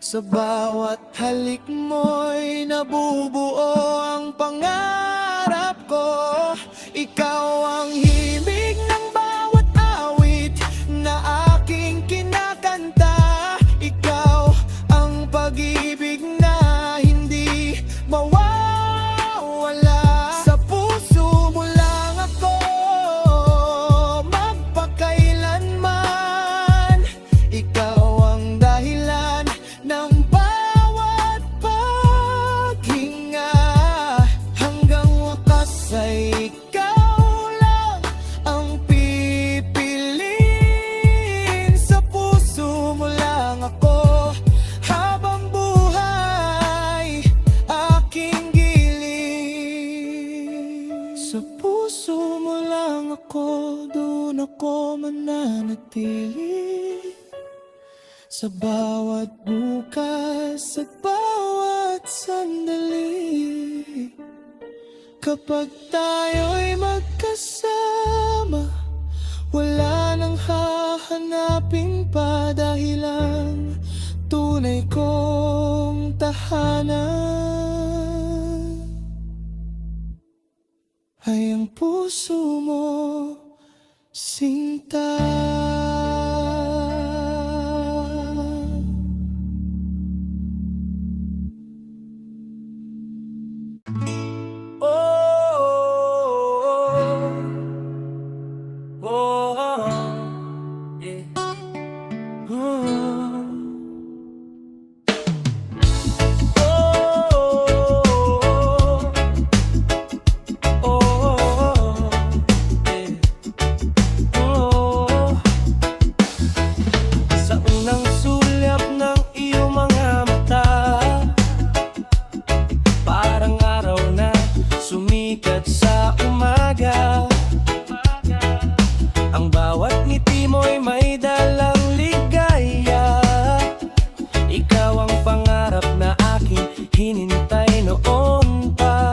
S1: Sa bawat halik mo'y nabubuo ang pangarap ko. Ikaw ang himig ng bawat awit na aking kinakanta. Ikaw ang pag-ibig na hindi mawawala. Sa puso mo lang ako, magpakailanman. Ikaw ang dahilan ng bawat paghinga. Hanggang wakas ay ako, dun ako mananatili. Sa bawat bukas at bawat sandali. Kapag tayo'y magkasama, wala nang hahanapin pa dahilan, tunay kong tahanan ay ang puso mo, sinta. Ang bawat ngiti mo'y may dalang ligaya. Ikaw ang pangarap na aking hinintay noon pa.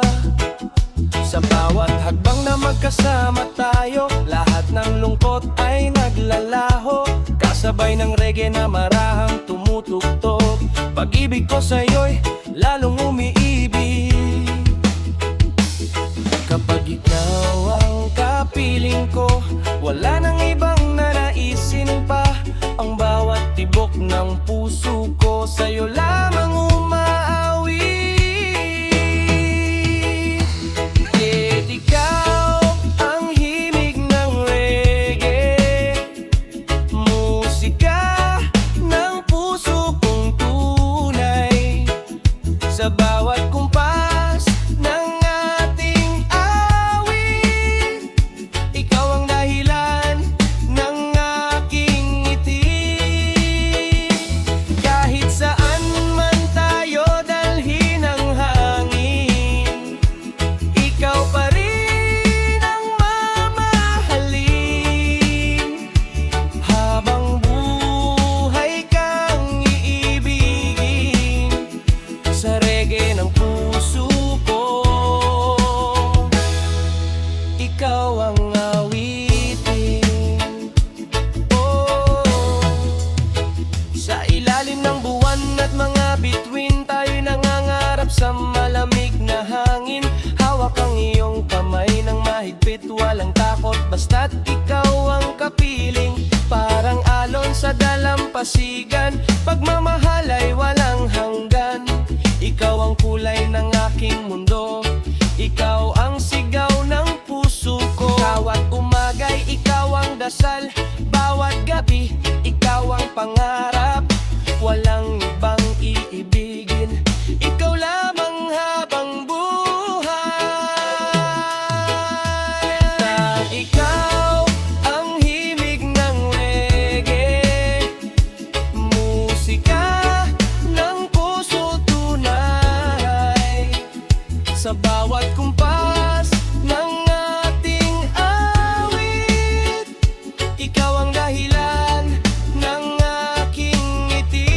S1: Sa bawat hakbang na magkasama tayo, lahat ng lungkot ay naglalaho. Kasabay ng reggae na marahang tumutugtog, pag-ibig ko sa'yo'y lalong umiibig. Kapag ikaw ang kapiling ko, wala nang ibang nanaisin pa. Ang bawat tibok ng puso ko sa'yo lamang umaawi. Kahit ikaw ang himig ng reggae, musika ng puso kong tunay. Sa bawat kumpas ng ating awit, ikaw ang dahilan ng aking ngiti. Kahit saan man tayo dalhin ang hangin, ikaw pa rin ang mamahalin. Habang buhay kang iibigin, sa reggae ng puso ko, ikaw ang awitin. Sa ilalim ng buwan at mga bituin, tayo'y nangangarap sa malamig na hangin. Hawak ang iyong kamay ng mahigpit, walang takot basta't ikaw ang kapiling. Parang alon sa dalampasigan, pagmamahal ay walang hanggan. Ikaw ang kulay ng aking mundo, ikaw ang sigaw ng puso ko. Bawat umaga'y ikaw ang dasal, bawat gabi ikaw ang pangarap. Walang ibang iibigin, ikaw lamang habang buhay. Na ikaw ang himig ng reggae, musika ng puso tunay. Sa bawat kumpas ng ating awit, ikaw ang dahilan ng aking ngiti.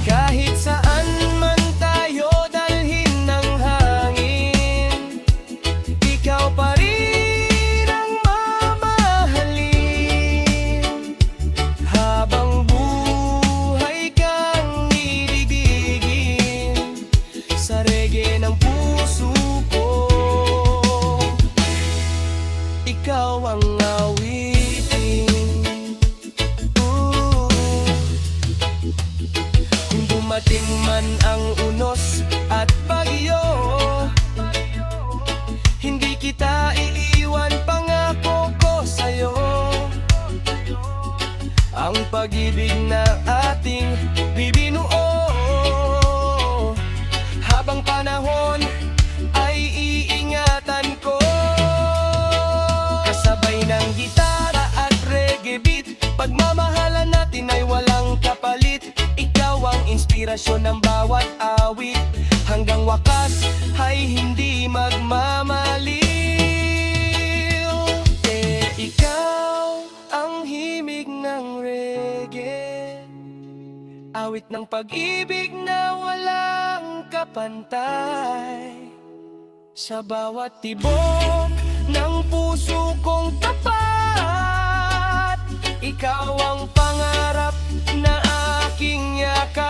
S1: Kahit saan man tayo dalhin ng hangin, ikaw pa rin ang mamahalin. Habang buhay kang ibigin, sa reggae ng puso ko, ikaw ang awitin. Kung dumating man ang unos at bagyo, hindi kita iiwan, pangako ko sa'yo. Ang pag-ibig na ating bibinuo, habang panahon ay iingatan ko. Kasabay ng gitara at reggae beat, pagmamahalan natin ay walang kapalit. Ikaw ang inspirasyon ng bawat awit, hanggang wakas ay hindi magmamali. awit ng pag-ibig na walang kapantay. Sa bawat tibok ng puso kong tapat, ikaw ang pangarap na aking yakap.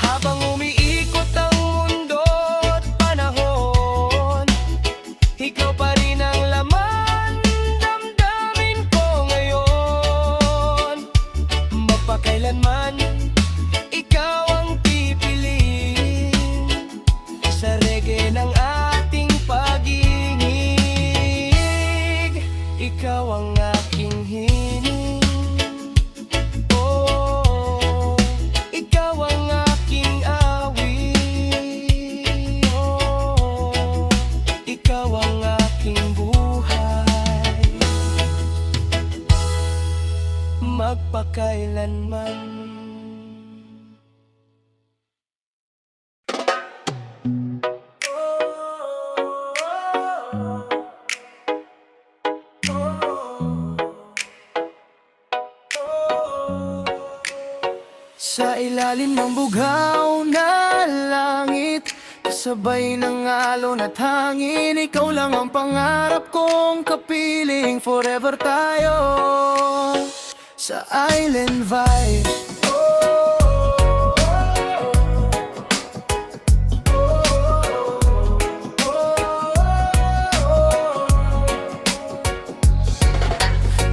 S1: Habang umiikot ang mundo't panahon, ikaw pa rin ang laman damdamin ko ngayon. Magpakailanman ikaw ang pipiliin sa reggae ng ating pag-ibig. Ikaw ang aking hiling, oh, ikaw ang aking awit, oh, ikaw ang aking buhay, magpakailanman. Sa ilalim ng bughaw na langit, kasabay ng alon at hangin, ikaw lang ang pangarap kong kapiling. Forever tayo sa island vibe.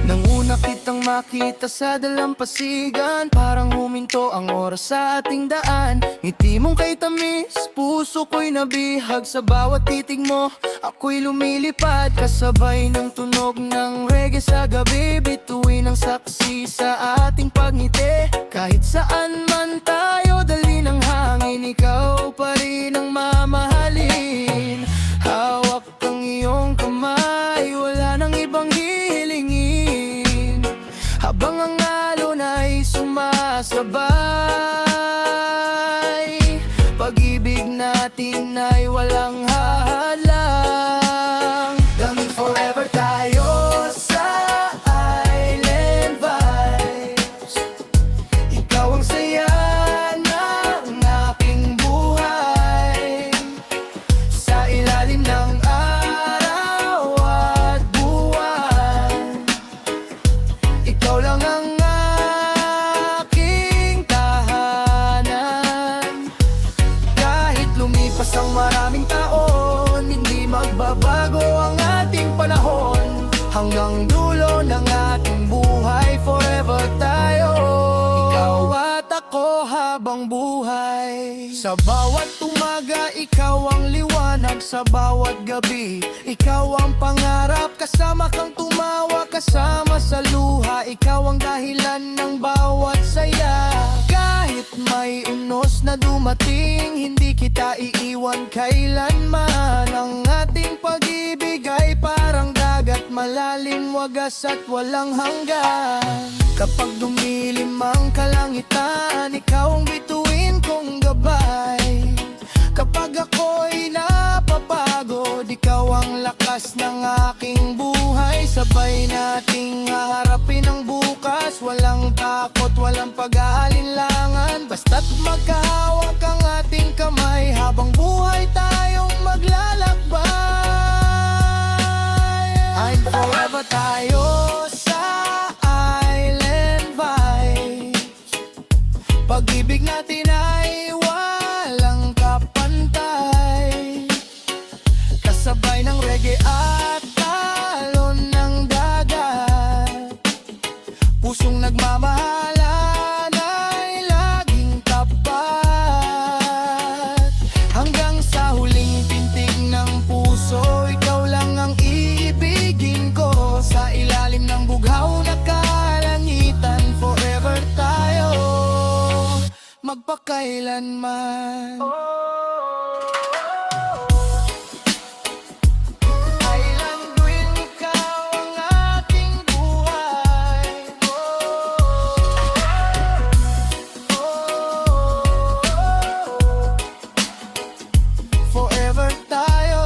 S1: Nang una kitang makita sa dalampasigan, parang huminto ang oras sa ating daan. Ngiti mong kay tamis, puso ko'y nabihag. Sa bawat titig mo, ako'y lumilipad. Kasabay ng tunog ng reggae sa gabi, bituin ang saksi sa ating pagngiti. Kahit saan man tayo, dali ng hangin, ikaw pa rin ang mamahalin. Hawak ang iyong kamay, wala nang ibang hihilingin. Habang ang alon ay sumasabay, pag-ibig natin ay walang hadlang. Hanggang forever tayo sa island vibes. Ikaw ang saya ng aking buhay. Sa ilalim ng araw at buwan, ikaw lang ang aking tahanan. Kahit lumipas ang maraming taon, hindi magbabago ang ating panahon. Hanggang dulo ng ating buhay, forever tayo, ikaw at ako habang buhay. Sa bawat umaga, ikaw ang liwanag. Sa bawat gabi, ikaw ang pangarap. Kasama kang tumawa, kasama sa luha. Ikaw ang dahilan ng bawat saya. Kahit may unos na dumating, hindi kita iiwan kailanman. Ang ating pag-ibig ay parang dagat, malalim, wagas at walang hanggan. Kapag dumilim ang kalangitan, ikaw ang bituin kong gabay. Kapag ako'y napapagod, ikaw ang lakas ng aking buhay. Sabay nating haharapin ang bukas, walang takot, walang pag-aalinlangan. Basta't magkahawak ang ating kamay, habang buhay tayong maglalakbay. I'm forever tayo sa island vibes. Pag-ibig natin ay walang kapantay. Kasabay ng reggae at talon ng dagat, pusong nagmamahalan ay laging tapat. Hanggang sa huling pintig ng puso, ikaw lang ang iibigin ko. Sa ilalim ng bughaw na kalangitan, forever tayo, magpakailanman. Kailan tuwing ikaw ang ating buhay, forever tayo,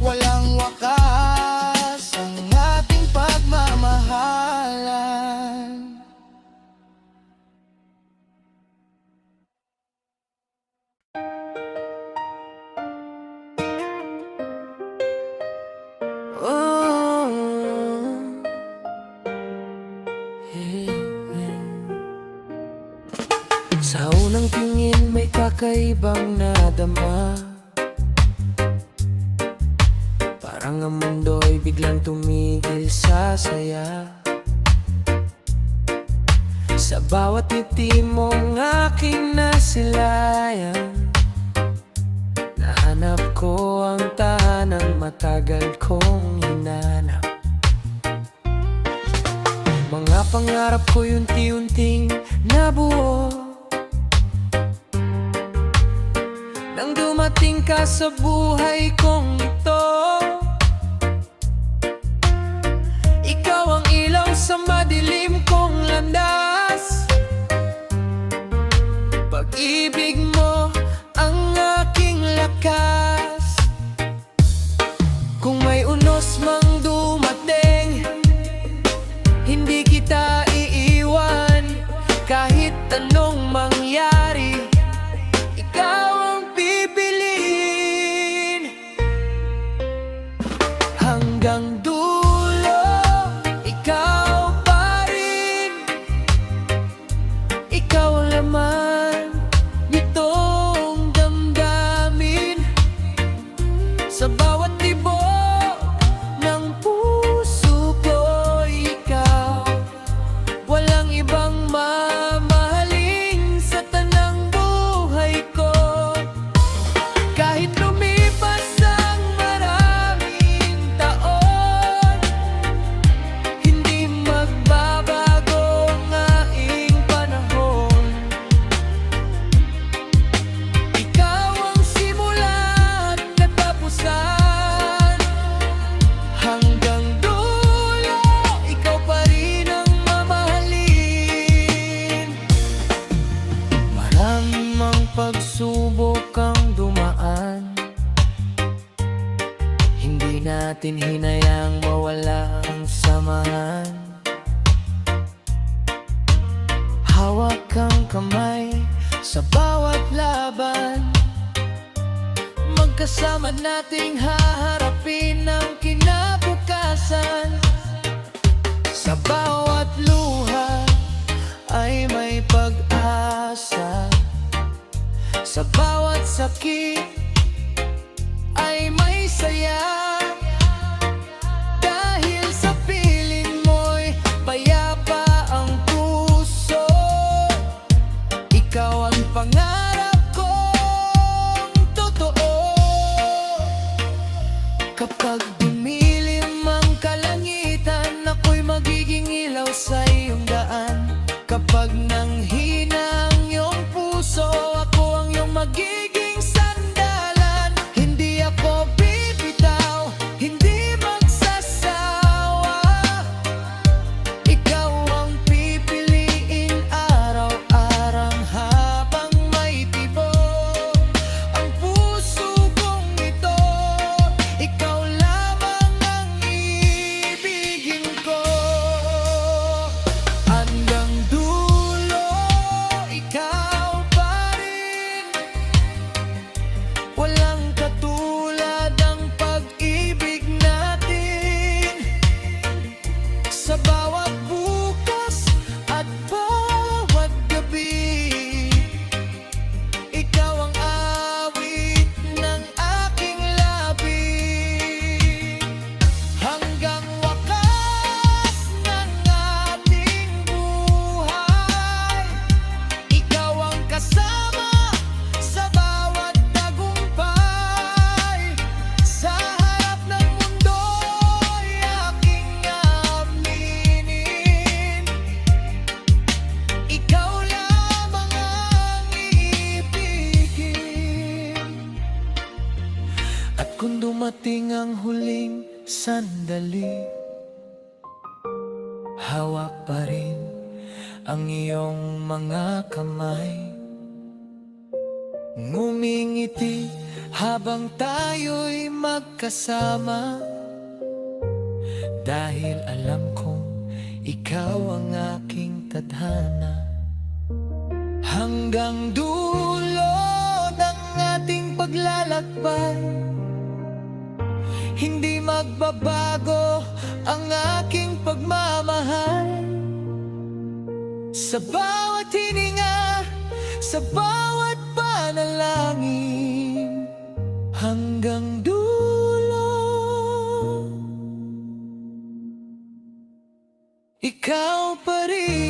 S1: walang wakas ang ating pagmamahalan. Sa unang tingin may kakaibang nadama, parang ang mundo'y biglang tumigil sa saya. Sa bawat ngiti mong aking nasilayan, nahanap ko ang tahanang matagal kong hinanap. Mga pangarap ko'y unti-unting nabuo nang dumating ka sa buhay kong ito. Ikaw ang ilaw sa madilim kong landas, pag-ibig mo ang aking lakas. Kung may unos mang dumating, hindi kita iiwan. Kahit anong mangyari, ikaw ang pipiliin. Hanggang dulo, ikaw pa rin. Ikaw ang laman nitong damdamin. Sa bawat tibok ng puso ko'y ikaw, walang ibang mamahalin sa tanang buhay ko. Kahit lumipas ang maraming taon, hindi magbabago ang aking panahon. Ikaw ang simula at katapusan. Hanggang dulo, ikaw pa rin ang mamahalin. Marami mang pagsubok ang dumaan, hindi natin hinayang mawala ang samahan. Hawak ang kamay sa bawat laban, magkasama nating haharapin ang kinabukasan. Sa bawat luha ay may pag-asa, sa bawat sakit ay may saya. Dahil sa piling mo'y payapa ang puso, ikaw ang pangarap kong totoo. Kapag dumilim ang kalangitan, ako'y magiging ilaw sa iyong daan. Kapag nanghina ang iyong puso, ako ang iyong magiging sandalan. Hindi ako bibitaw, hindi magsasawa. Ikaw ang pipiliin araw-araw habang may tibok ang puso kong ito. Ikaw lamang ang ibigin ko. Hanggang dulo, ikaw pa rin. Walang katulad ang pag-ibig natin. Sa bawat bukas at bawat gabi, ikaw ang awit ng aking labi. Hanggang wakas ng ating buhay, ikaw ang kasama sa bawat tagumpay. Sa harap ng mundo'y aking aminin, ikaw lamang ang iibigin. At kung dumating ang huling sandali, hawak pa rin ang iyong mga kamay. Ngumingiti habang tayo'y magkasama, dahil alam kong ikaw ang aking tadhana. Hanggang dulo ng ating paglalakbay, hindi magbabago ang aking pagmamahal. Sa bawat hininga, sa bawat panalangin hanggang dulo. Ikaw pa rin.